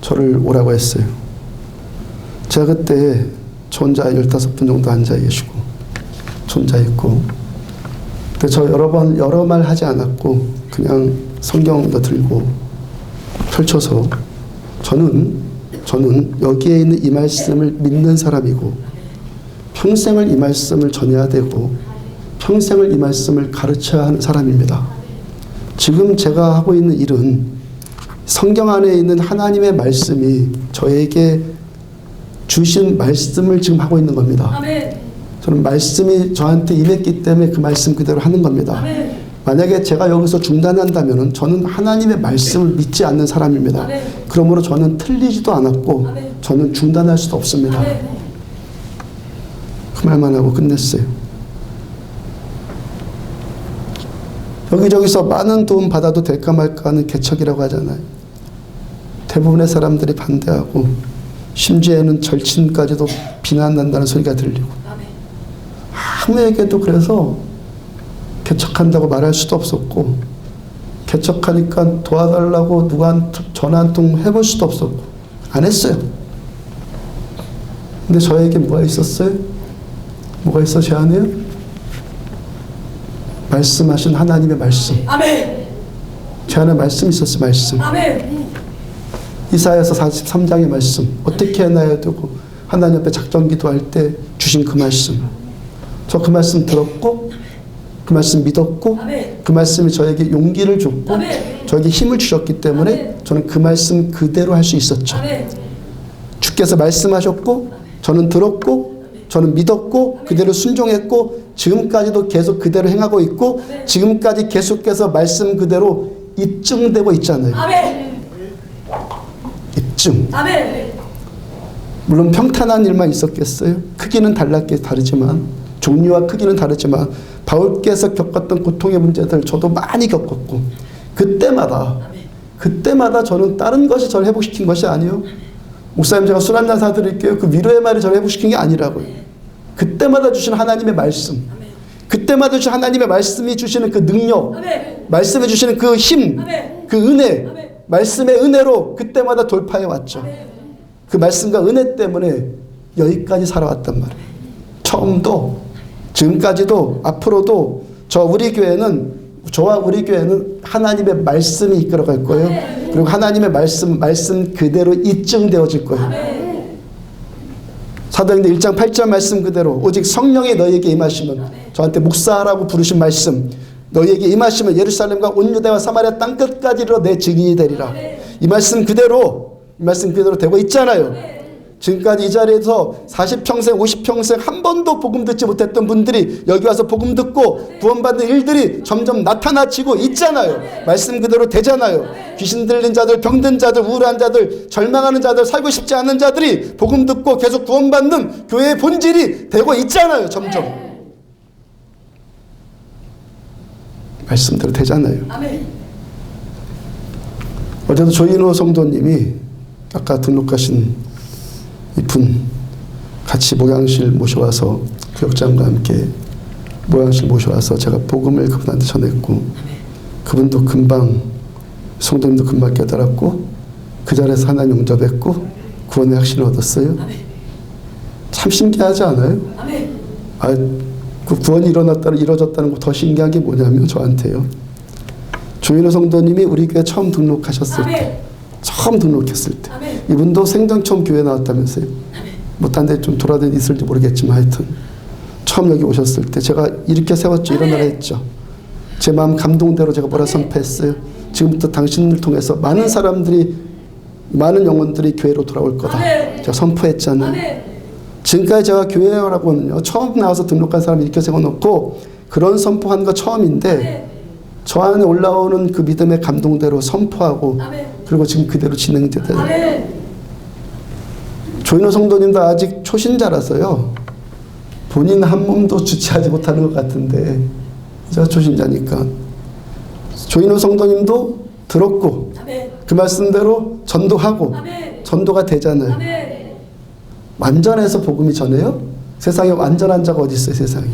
저를 오라고 했어요. 제가 그때 저 혼자 15분 정도 앉아 계시고, 저 혼자 있고, 근데 저 여러 말 하지 않았고, 그냥 성경도 들고 펼쳐서 저는 여기에 있는 이 말씀을 믿는 사람이고, 평생을 이 말씀을 전해야 되고, 평생을 이 말씀을 가르쳐야 하는 사람입니다. 지금 제가 하고 있는 일은 성경 안에 있는 하나님의 말씀이 저에게 주신 말씀을 지금 하고 있는 겁니다. 아멘. 저는 말씀이 저한테 임했기 때문에 그 말씀 그대로 하는 겁니다. 아멘. 만약에 제가 여기서 중단한다면 저는 하나님의 말씀을 믿지 않는 사람입니다. 아멘. 그러므로 저는 틀리지도 않았고, 아멘, 저는 중단할 수도 없습니다. 아멘. 그 말만 하고 끝냈어요. 여기저기서 많은 도움 받아도 될까 말까 하는 개척이라고 하잖아요. 대부분의 사람들이 반대하고, 심지어는 절친까지도 비난한다는 소리가 들리고, 아무에게도 그래서 개척한다고 말할 수도 없었고, 개척하니까 도와달라고 누구한테 전화 한 통 해볼 수도 없었고, 안 했어요. 근데 저에게 뭐가 있었어요? 뭐가 있어 제 안에요? 말씀하신 하나님의 말씀. 아멘. 제 안에 말씀이 있었어요. 말씀. 아멘. 이사야서 43장의 말씀. 어떻게 해놔야 되고 하나님 앞에 작전 기도할 때 주신 그 말씀. 저 그 말씀 들었고, 그 말씀 믿었고, 아멘, 그 말씀이 저에게 용기를 줬고, 아멘, 저에게 힘을 주셨기 때문에, 아멘, 저는 그 말씀 그대로 할 수 있었죠. 아멘. 주께서 말씀하셨고, 저는 들었고, 저는 믿었고, 그대로 순종했고, 지금까지도 계속 그대로 행하고 있고, 아멘, 지금까지 계속해서 말씀 그대로 입증되고 있잖아요. 아멘. 입증. 아멘. 물론 평탄한 일만 있었겠어요? 크기는 다르지만, 종류와 크기는 다르지만, 바울께서 겪었던 고통의 문제들 저도 많이 겪었고, 그때마다 저는 다른 것이 저를 회복시킨 것이 아니에요. 목사님, 제가 술 한잔 사드릴게요. 그 위로의 말이 저를 회복시킨 게 아니라고요. 그때마다 주신 하나님의 말씀, 그때마다 주신 하나님의 말씀이 주시는 그 능력, 말씀해 주시는 그 힘, 그 은혜, 말씀의 은혜로 그때마다 돌파해 왔죠. 그 말씀과 은혜 때문에 여기까지 살아왔단 말이에요. 처음도 지금까지도 앞으로도 저와 우리 교회는 하나님의 말씀이 이끌어갈 거예요. 그리고 하나님의 말씀 그대로 입증되어질 거예요. 사도행전 1장 8절 말씀 그대로, 오직 성령이 너희에게 임하시면, 저한테 목사라고 부르신 말씀, 너희에게 임하시면 예루살렘과 온 유대와 사마리아 땅끝까지 이르러 내 증인이 되리라. 이 말씀 그대로 되고 있잖아요. 지금까지 이 자리에서 40평생 50평생 한 번도 복음 듣지 못했던 분들이 여기 와서 복음 듣고 구원받는 일들이 점점 나타나지고 있잖아요. 말씀 그대로 되잖아요. 귀신 들린 자들, 병든 자들, 우울한 자들, 절망하는 자들, 살고 싶지 않은 자들이 복음 듣고 계속 구원받는 교회의 본질이 되고 있잖아요. 점점 말씀대로 되잖아요. 어제도 조인호 성도님이 아까 등록하신 이분 같이 목양실 모셔와서 교역장과 함께 목양실 모셔와서 제가 복음을 그분한테 전했고 그분도 금방 성도님도 금방 깨달았고 그 자리에서 하나님 용접했고 구원의 확신을 얻었어요. 참 신기하지 않아요? 그 구원이 이루어졌다는 거 더 신기한 게 뭐냐면 저한테요. 조인호 성도님이 우리 교회 처음 등록하셨을 때 처음 등록했을 때 이분도 생전 처음 교회 나왔다면서요. 뭐 딴 데 좀 돌아다니 있을지 모르겠지만 하여튼 처음 여기 오셨을 때 제가 이렇게 세웠죠. 일어나라 했죠. 제 마음 감동대로 제가 뭐라 선포했어요. 지금부터 당신을 통해서 많은 사람들이 많은 영혼들이 교회로 돌아올 거다. 제가 선포했잖아요. 지금까지 제가 교회라고는요 처음 나와서 등록한 사람 이렇게 세워놓고 그런 선포한 거 처음인데 저 안에 올라오는 그 믿음의 감동대로 선포하고 그리고 지금 그대로 진행되대요. 조인호 성도님도 아직 초신자라서요. 본인 한 몸도 주체하지 못하는 것 같은데 제가 초신자니까 조인호 성도님도 들었고 그 말씀대로 전도하고 전도가 되잖아요. 완전해서 복음이 전해요? 세상에 완전한 자가 어디 있어요? 세상에.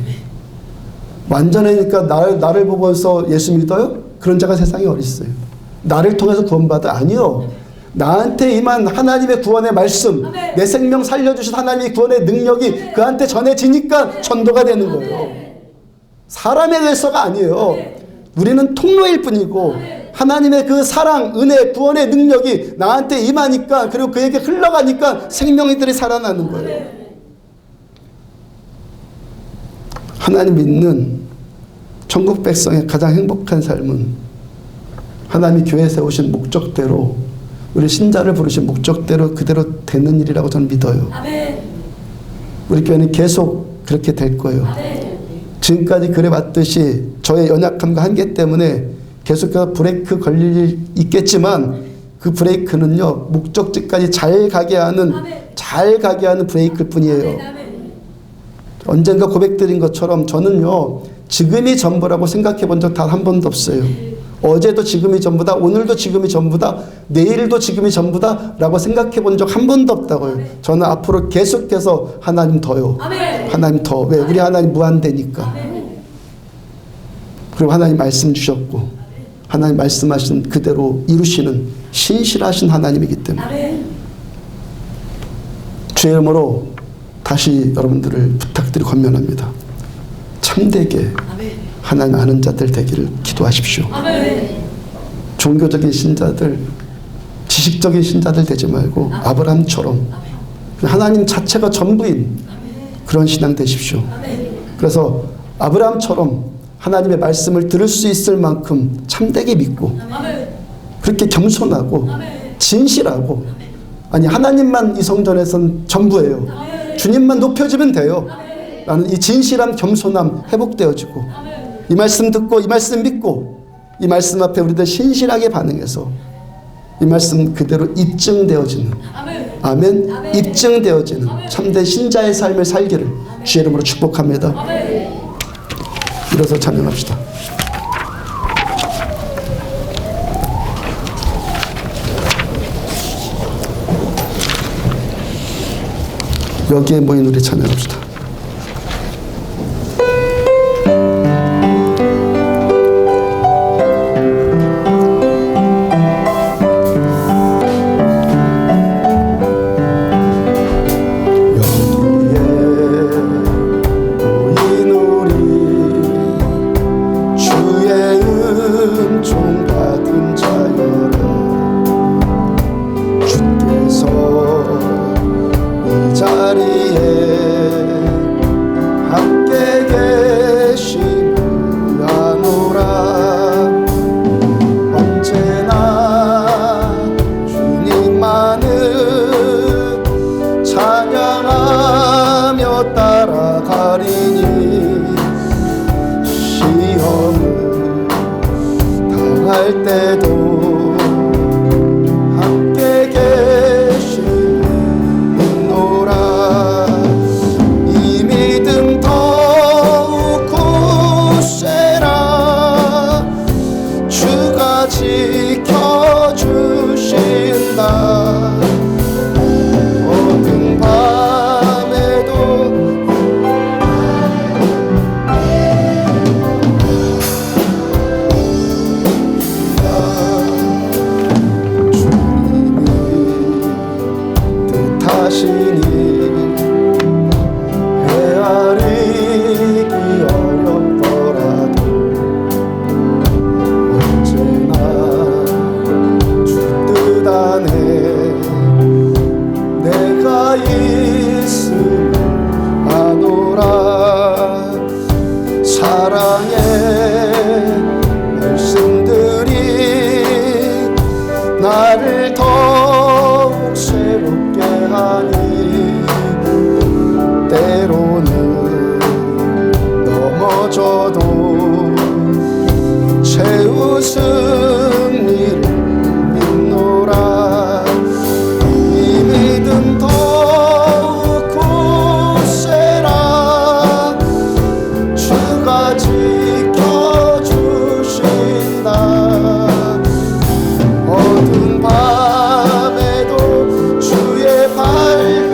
완전하니까 나를 보고서 예수 믿어요? 그런 자가 세상에 어디 있어요? 나를 통해서 구원받아? 아니요. 나한테 임한 하나님의 구원의 말씀, 내 생명 살려주신 하나님의 구원의 능력이 그한테 전해지니까 전도가 되는 거예요. 사람에 의해서가 아니에요. 우리는 통로일 뿐이고 하나님의 그 사랑, 은혜, 구원의 능력이 나한테 임하니까 그리고 그에게 흘러가니까 생명이들이 살아나는 거예요. 하나님 믿는 천국 백성의 가장 행복한 삶은 하나님이 교회에 세우신 목적대로 우리 신자를 부르신 목적대로 그대로 되는 일이라고 저는 믿어요. 우리 교회는 계속 그렇게 될 거예요. 지금까지 그래 왔듯이 저의 연약함과 한계 때문에 계속해서 브레이크 걸릴 일 있겠지만 그 브레이크는요 목적지까지 잘 가게 하는 브레이크일 뿐이에요. 언젠가 고백드린 것처럼 저는요 지금이 전부라고 생각해 본 적 단 한 번도 없어요. 어제도 지금이 전부다, 오늘도 지금이 전부다, 내일도 지금이 전부다 라고 생각해 본 적 한 번도 없다고요. 저는 앞으로 계속해서 하나님 더요. 하나님 더. 왜? 우리 하나님 무한대니까. 그리고 하나님 말씀 주셨고 하나님 말씀하신 그대로 이루시는 신실하신 하나님이기 때문에 주의 이름으로 다시 여러분들을 부탁드리고 권면합니다. 참되게 하나님 아는 자들 되기를 기도하십시오. 종교적인 신자들, 지식적인 신자들 되지 말고 아브라함처럼 하나님 자체가 전부인 그런 신앙 되십시오. 그래서 아브라함처럼 하나님의 말씀을 들을 수 있을 만큼 참되게 믿고 그렇게 겸손하고 진실하고 아니 하나님만 이 성전에선 전부예요. 주님만 높여지면 돼요. 나는 이 진실한 겸손함 회복되어지고 이 말씀 듣고 이 말씀 믿고 이 말씀 앞에 우리들 신실하게 반응해서 이 말씀 그대로 입증되어지는 아멘. 입증되어지는 참된 신자의 삶을 살기를 주의 이름으로 축복합니다. 일어서 찬양합시다. 여기에 모인 우리 찬양합시다. 이 자리에 갈 때도 함께 계시노라. 이 믿음 더욱 굳세라. 주가 지켜주신다. 어두운 밤에도 뜻하시니 헤아리기 어렵더라도 언제나 주 뜻 안에 내가 있음을 아노라. 사랑의 말씀들이 나를 더욱 새롭게 하니 때로는 넘어져도 채웃은 이를 믿노라. 이 믿음 더욱 굳세라. 주가 지켜주신다. 어두운 밤에도 주의 밝은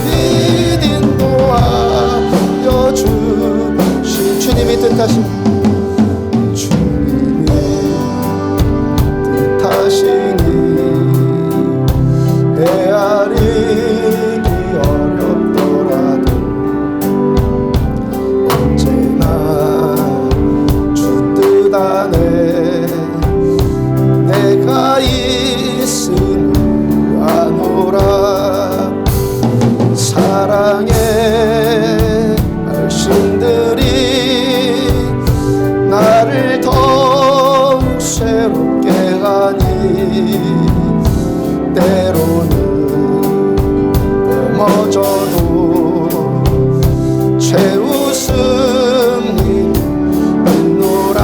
빛 인도하여 주신 주님이 뜻하신 주님이 뜻하시니 헤아리기 어렵더라도 언제나 주 뜻 안에 내가 있음을 아노라. 사랑의 말씀들이 나를 더욱 새롭게 하니 때로는 넘어져도 채웃음 있노라.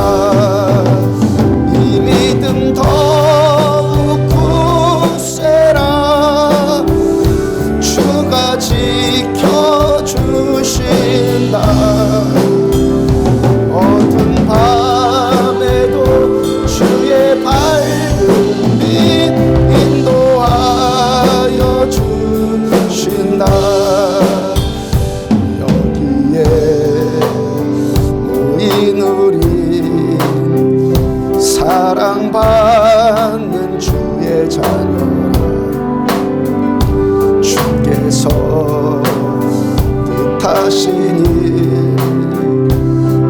이 믿음 더욱 굳세라. 주가 지켜주신다. 어두운 밤에도 주의 밝은 빛 인도하여 주신다. 여기에 모인 우리 사랑받는 주의 자녀라. 주께서 뜻하시니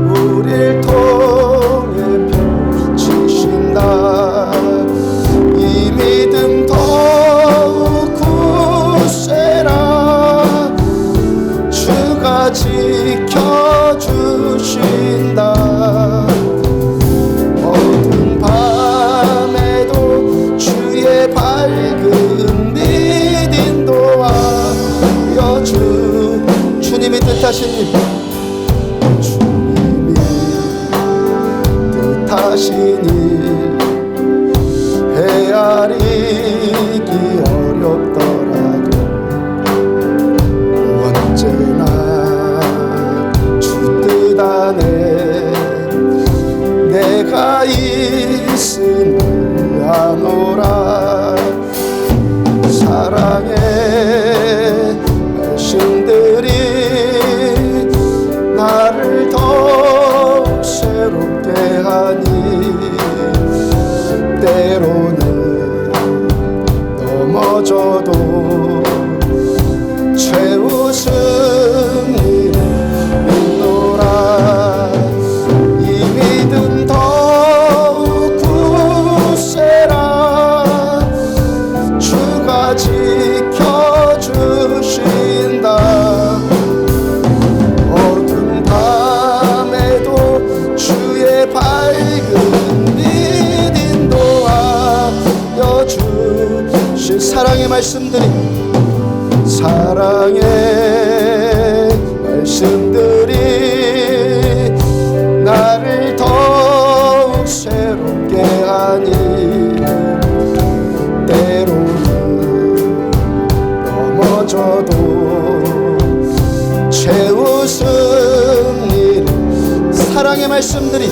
우릴 통해 펼치신다. 이 믿음 더욱 굳세라. 주가 지켜주신다. 어두운 밤에도 주의 밝은 빛 인도하여 주님이 뜻하신 일, 주님이 뜻하신 일 헤아리기 어렵더라도 언제나 주 뜻 안에 내가 있음을 아노라. 사랑의 말씀들이 나를 더욱 새롭게 하니 때로는 넘어져도 채웃음 있노라. 이 믿음 더욱 굳세라. 주가 지켜주신다. 어두운 밤에도 주의 밝은 빛 인도하여 주신 사랑의 말씀들이 나를 더욱 새롭게 하니 사랑의 말씀들이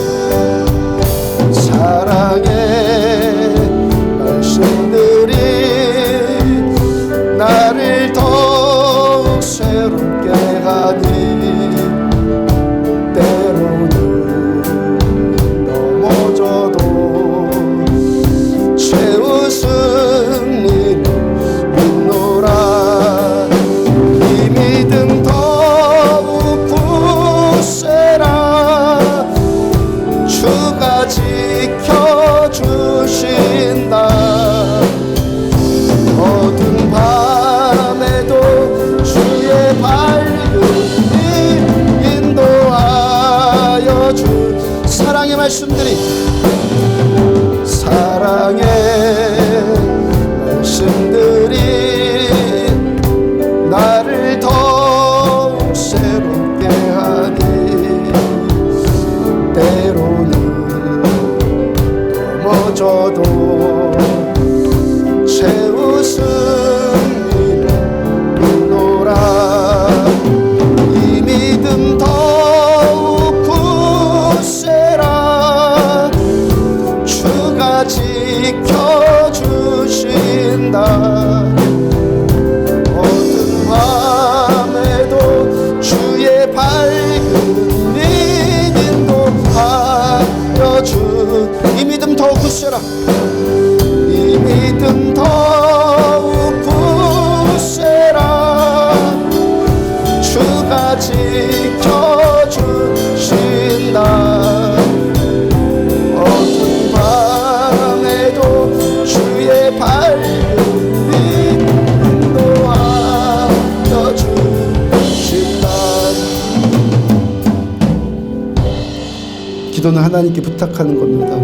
나를 더욱 새롭게 하니 때로는 넘어져도 최우승 일 믿노라. 이 믿음 더욱 굳세라. 주가 지켜주신다. 어두운 밤에도 주의 밝음이 인도하여 준 사랑의 말씀들이 나를 더욱 새롭게 하니 때로는 넘어져도 최우승을 믿노라. 이 믿음 더욱 굳세라. 주가 지켜주신다. 어두운 밤에도 주의 밝음이 인도하여 주. 이 믿음 더욱 굳세라. 이 믿음 더욱 굳세라. 주가 지켜주신다. 어두운 밤에도 주의 밝음이 인도하여 주신다. 기도는 하나님께 부탁하는 겁니다.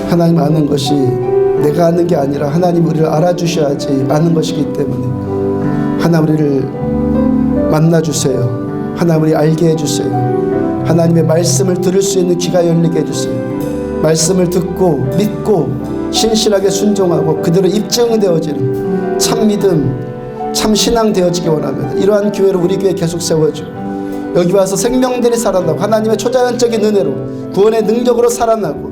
하나님 아는 것이 내가 아는 게 아니라 하나님 우리를 알아주셔야지 아는 것이기 때문에 하나님 우리를 만나주세요. 하나님 우리 알게 해주세요. 하나님의 말씀을 들을 수 있는 귀가 열리게 해주세요. 말씀을 듣고 믿고 신실하게 순종하고 그대로 입증되어지는 참 믿음, 참 신앙 되어지기 원합니다. 이러한 교회를 우리 교회에 계속 세워주고 여기 와서 생명들이 살아나고 하나님의 초자연적인 은혜로 구원의 능력으로 살아나고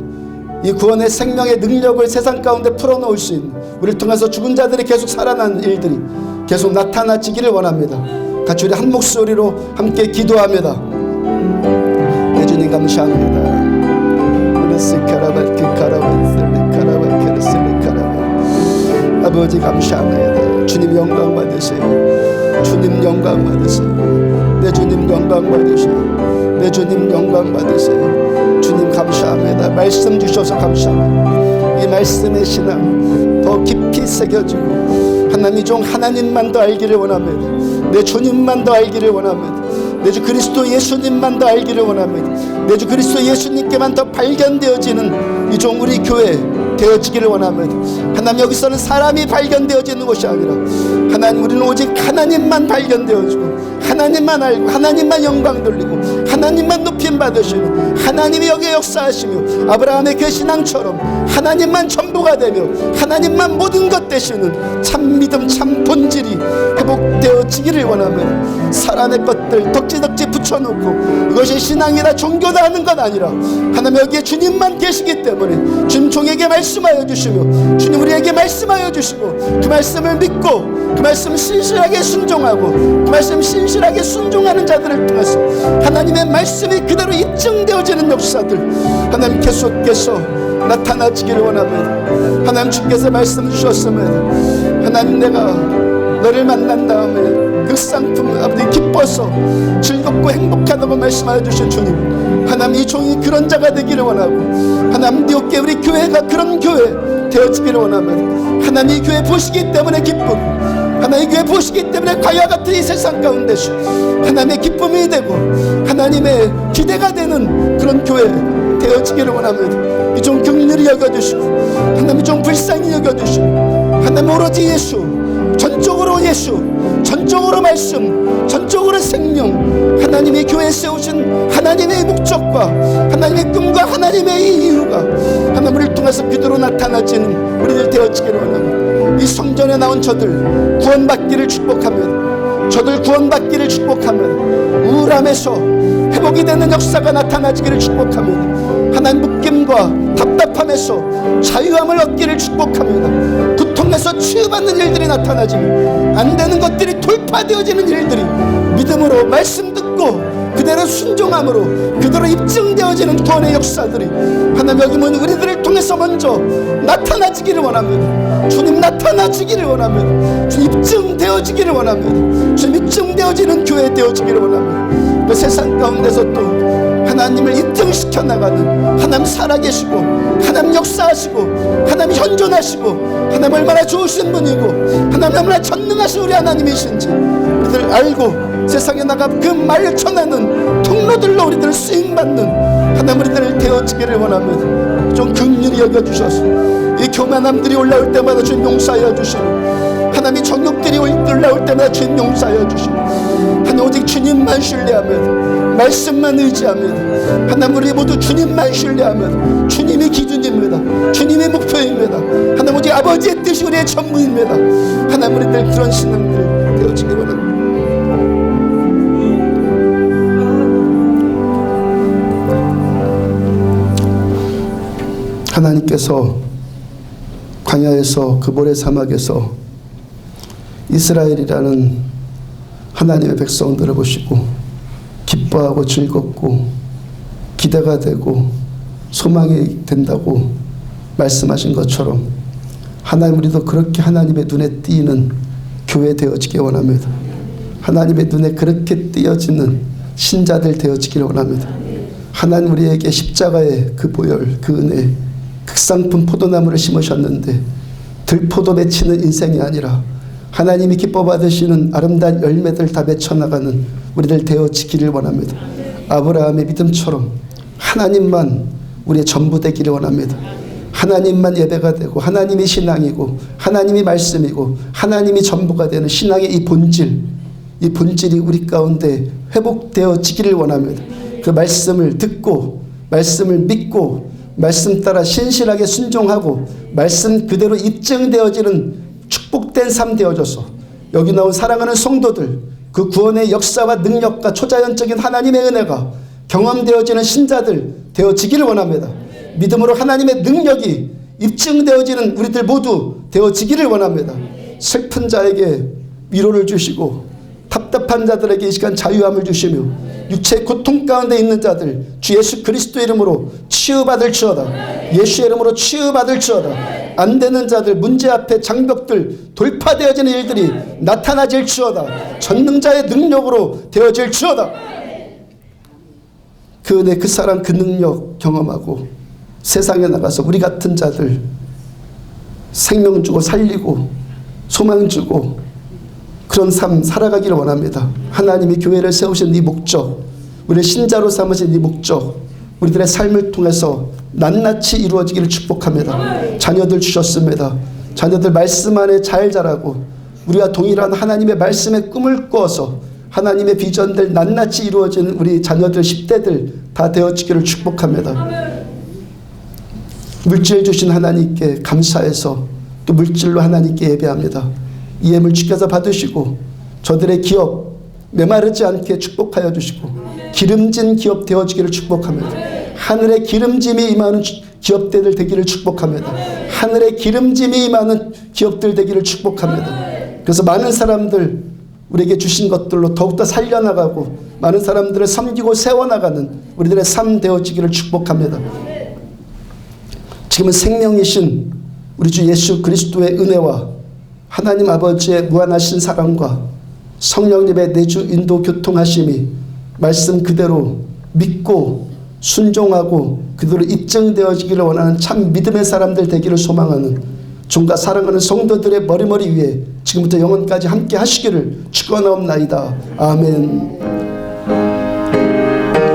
이 구원의 생명의 능력을 세상 가운데 풀어놓을 수 있는 우리를 통해서 죽은 자들이 계속 살아나는 일들이 계속 나타나지기를 원합니다. 같이 우리 한 목소리로 함께 기도합니다. 내 주님 감사합니다. 아버지 감사합니다. 주님 영광 받으세요. 주님 영광 받으세요. 내 주님 영광 받으세요. 내 주님 영광 받으세요. 주님 감사합니다. 말씀 주셔서 감사합니다. 이 말씀의 신앙 더 깊이 새겨지고 하나님 종 하나님만 더 알기를 원합니다. 내 주님만 더 알기를 원합니다. 내 주 그리스도 예수님만 더 알기를 원합니다. 내 주 그리스도 예수님께만 더 발견되어지는 이 종 우리 교회 되어지기를 원합니다. 하나님 여기서는 사람이 발견되어지는 것이 아니라 하나님 우리는 오직 하나님만 발견되어지고 하나님만 알고 하나님만 영광 돌리고 하나님만 높임 받으시는 하나님이 여기에 역사하시며 아브라함의 그 신앙처럼 하나님만 전부가 되며 하나님만 모든 것 되시는 참 믿음 참 본질이 회복되어지기를 원하면 사람의 것들 덕지덕지 붙여놓고 이것이 신앙이다 종교다 하는 건 아니라 하나님 여기에 주님만 계시기 때문에 주님 종에게 말씀하여 주시며 주님 우리에게 말씀하여 주시고 그 말씀을 믿고 그 말씀 신실하게 순종하고 그 말씀 신실하게 순종하는 자들을 통해서 하나님의 말씀이 그대로 입증되어지는 역사들 하나님 계속해서 나타나지기를 원합니다. 하나님 주께서 말씀 주셨으면 하나님 내가 너를 만난 다음에 그 쌍품 아버지 기뻐서 즐겁고 행복하다고 말씀하여 주신 주님 하나님 이 종이 그런 자가 되기를 원하고 하나님 뒤엎게 우리 교회가 그런 교회 되어지기를 원하면 하나님 이 교회 보시기 때문에 기쁘고 하나님 이 교회 보시기 때문에 과와 같은 이 세상 가운데서 하나님의 기쁨이 되고 하나님의 기대가 되는 그런 교회 되어지기를 원합니다. 이 종 긍휼히 여겨주시고 하나님 좀 불쌍히 여겨주시고 하나님 오로지 예수 전적으로 예수 전적으로 말씀 전적으로 생명 하나님의 교회에 세우신 하나님의 목적과 하나님의 꿈과 하나님의 이유가 하나님을 통해서 그대로 나타나지는 우리들 되어지기를 원합니다. 이 성전에 나온 저들 구원받기를 축복합니다. 저들 구원받기를 축복하면, 우울함에서 회복이 되는 역사가 나타나지기를 축복하면, 하나님 묶임과 답답함에서 자유함을 얻기를 축복합니다. 고통에서 치유받는 일들이 나타나지면, 안 되는 것들이 돌파되어지는 일들이 믿음으로 말씀 듣고 그대로 순종함으로 그대로 입증되어지는 구원의 역사들이 하나님 여기 모인 우리들을 통해서 먼저 나타나지기를 원합니다. 주님 나타나지기를 원합니다. 주님 입증되어지기를 원합니다. 주님 입증되어지는 교회 되어지기를 원합니다. 그 세상 가운데서 또 하나님을 입증시켜 나가는 하나님 살아계시고, 하나님 역사하시고, 하나님 현존하시고, 하나님 얼마나 좋으신 분이고, 하나님 얼마나 전능하신 우리 하나님이신지 우리들 알고 세상에 나가 그 말을 전하는 통로들로 우리들 쓰임받는 하나님 우리들 되어지기를 원합니다. 좀 긍휼히 여겨주셔서 이 교만함들이 올라올 때마다 주님 용서하여 주시고, 하나님이 정욕들이 올라올 때마다 주님 용서하여 주시고, 하나님 오직 주님만 신뢰하며 말씀만 의지하며, 하나님 우리 모두 주님만 신뢰하며, 주님이 기준입니다. 주님이 목표입니다. 하나님 오직 아버지의 뜻이 우리의 전부입니다. 하나님 우리들 그런 신앙들 되어지기 원합니다. 하나님께서 광야에서 그 모래 사막에서 이스라엘이라는 하나님의 백성들을 보시고 기뻐하고 즐겁고 기대가 되고 소망이 된다고 말씀하신 것처럼, 하나님 우리도 그렇게 하나님의 눈에 띄는 교회 되어지기 원합니다. 하나님의 눈에 그렇게 띄어지는 신자들 되어지기를 원합니다. 하나님 우리에게 십자가의 그 보혈, 그 은혜, 극상품 포도나무를 심으셨는데 들포도 맺히는 인생이 아니라 하나님이 기뻐 받으시는 아름다운 열매들 다 맺혀나가는 우리들 되어지기를 원합니다. 아브라함의 믿음처럼 하나님만 우리의 전부 되기를 원합니다. 하나님만 예배가 되고, 하나님이 신앙이고, 하나님이 말씀이고, 하나님이 전부가 되는 신앙의 이 본질이 우리 가운데 회복되어지기를 원합니다. 그 말씀을 듣고, 말씀을 믿고, 말씀 따라 신실하게 순종하고, 말씀 그대로 입증되어지는 축복된 삶 되어져서 여기 나온 사랑하는 성도들, 그 구원의 역사와 능력과 초자연적인 하나님의 은혜가 경험되어지는 신자들 되어지기를 원합니다. 믿음으로 하나님의 능력이 입증되어지는 우리들 모두 되어지기를 원합니다. 슬픈 자에게 위로를 주시고, 답답한 자들에게 이 시간 자유함을 주시며, 육체의 고통 가운데 있는 자들 주 예수 그리스도 이름으로 치유받을지어다. 예수의 이름으로 치유받을지어다. 안 되는 자들, 문제 앞에 장벽들 돌파되어지는 일들이 나타나질지어다. 전능자의 능력으로 되어질지어다. 그 은혜, 그 사랑, 그 능력 경험하고 세상에 나가서 우리 같은 자들 생명 주고 살리고 소망 주고 그런 삶 살아가기를 원합니다. 하나님이 교회를 세우신 이 목적, 우리를 신자로 삼으신 이 목적, 우리들의 삶을 통해서 낱낱이 이루어지기를 축복합니다. 자녀들 주셨습니다. 자녀들 말씀 안에 잘 자라고 우리와 동일한 하나님의 말씀의 꿈을 꾸어서 하나님의 비전들 낱낱이 이루어지는 우리 자녀들 10대들 다 되어지기를 축복합니다. 물질 주신 하나님께 감사해서 또 물질로 하나님께 예배합니다. 이 예물 주께서 받으시고 저들의 기업 메마르지 않게 축복하여 주시고 기름진 기업 되어지기를 축복합니다. 하늘의 기름짐이 임하는 기업들 되기를 축복합니다. 하늘의 기름짐이 임하는 기업들 되기를 축복합니다. 그래서 많은 사람들 우리에게 주신 것들로 더욱더 살려나가고 많은 사람들을 섬기고 세워나가는 우리들의 삶 되어지기를 축복합니다. 지금은 생명이신 우리 주 예수 그리스도의 은혜와 하나님 아버지의 무한하신 사랑과 성령님의 내주 인도 교통하심이 말씀 그대로 믿고 순종하고 그대로 입증되어지기를 원하는 참 믿음의 사람들 되기를 소망하는 종과 사랑하는 성도들의 머리머리 위에 지금부터 영원까지 함께 하시기를 축원하옵나이다. 아멘.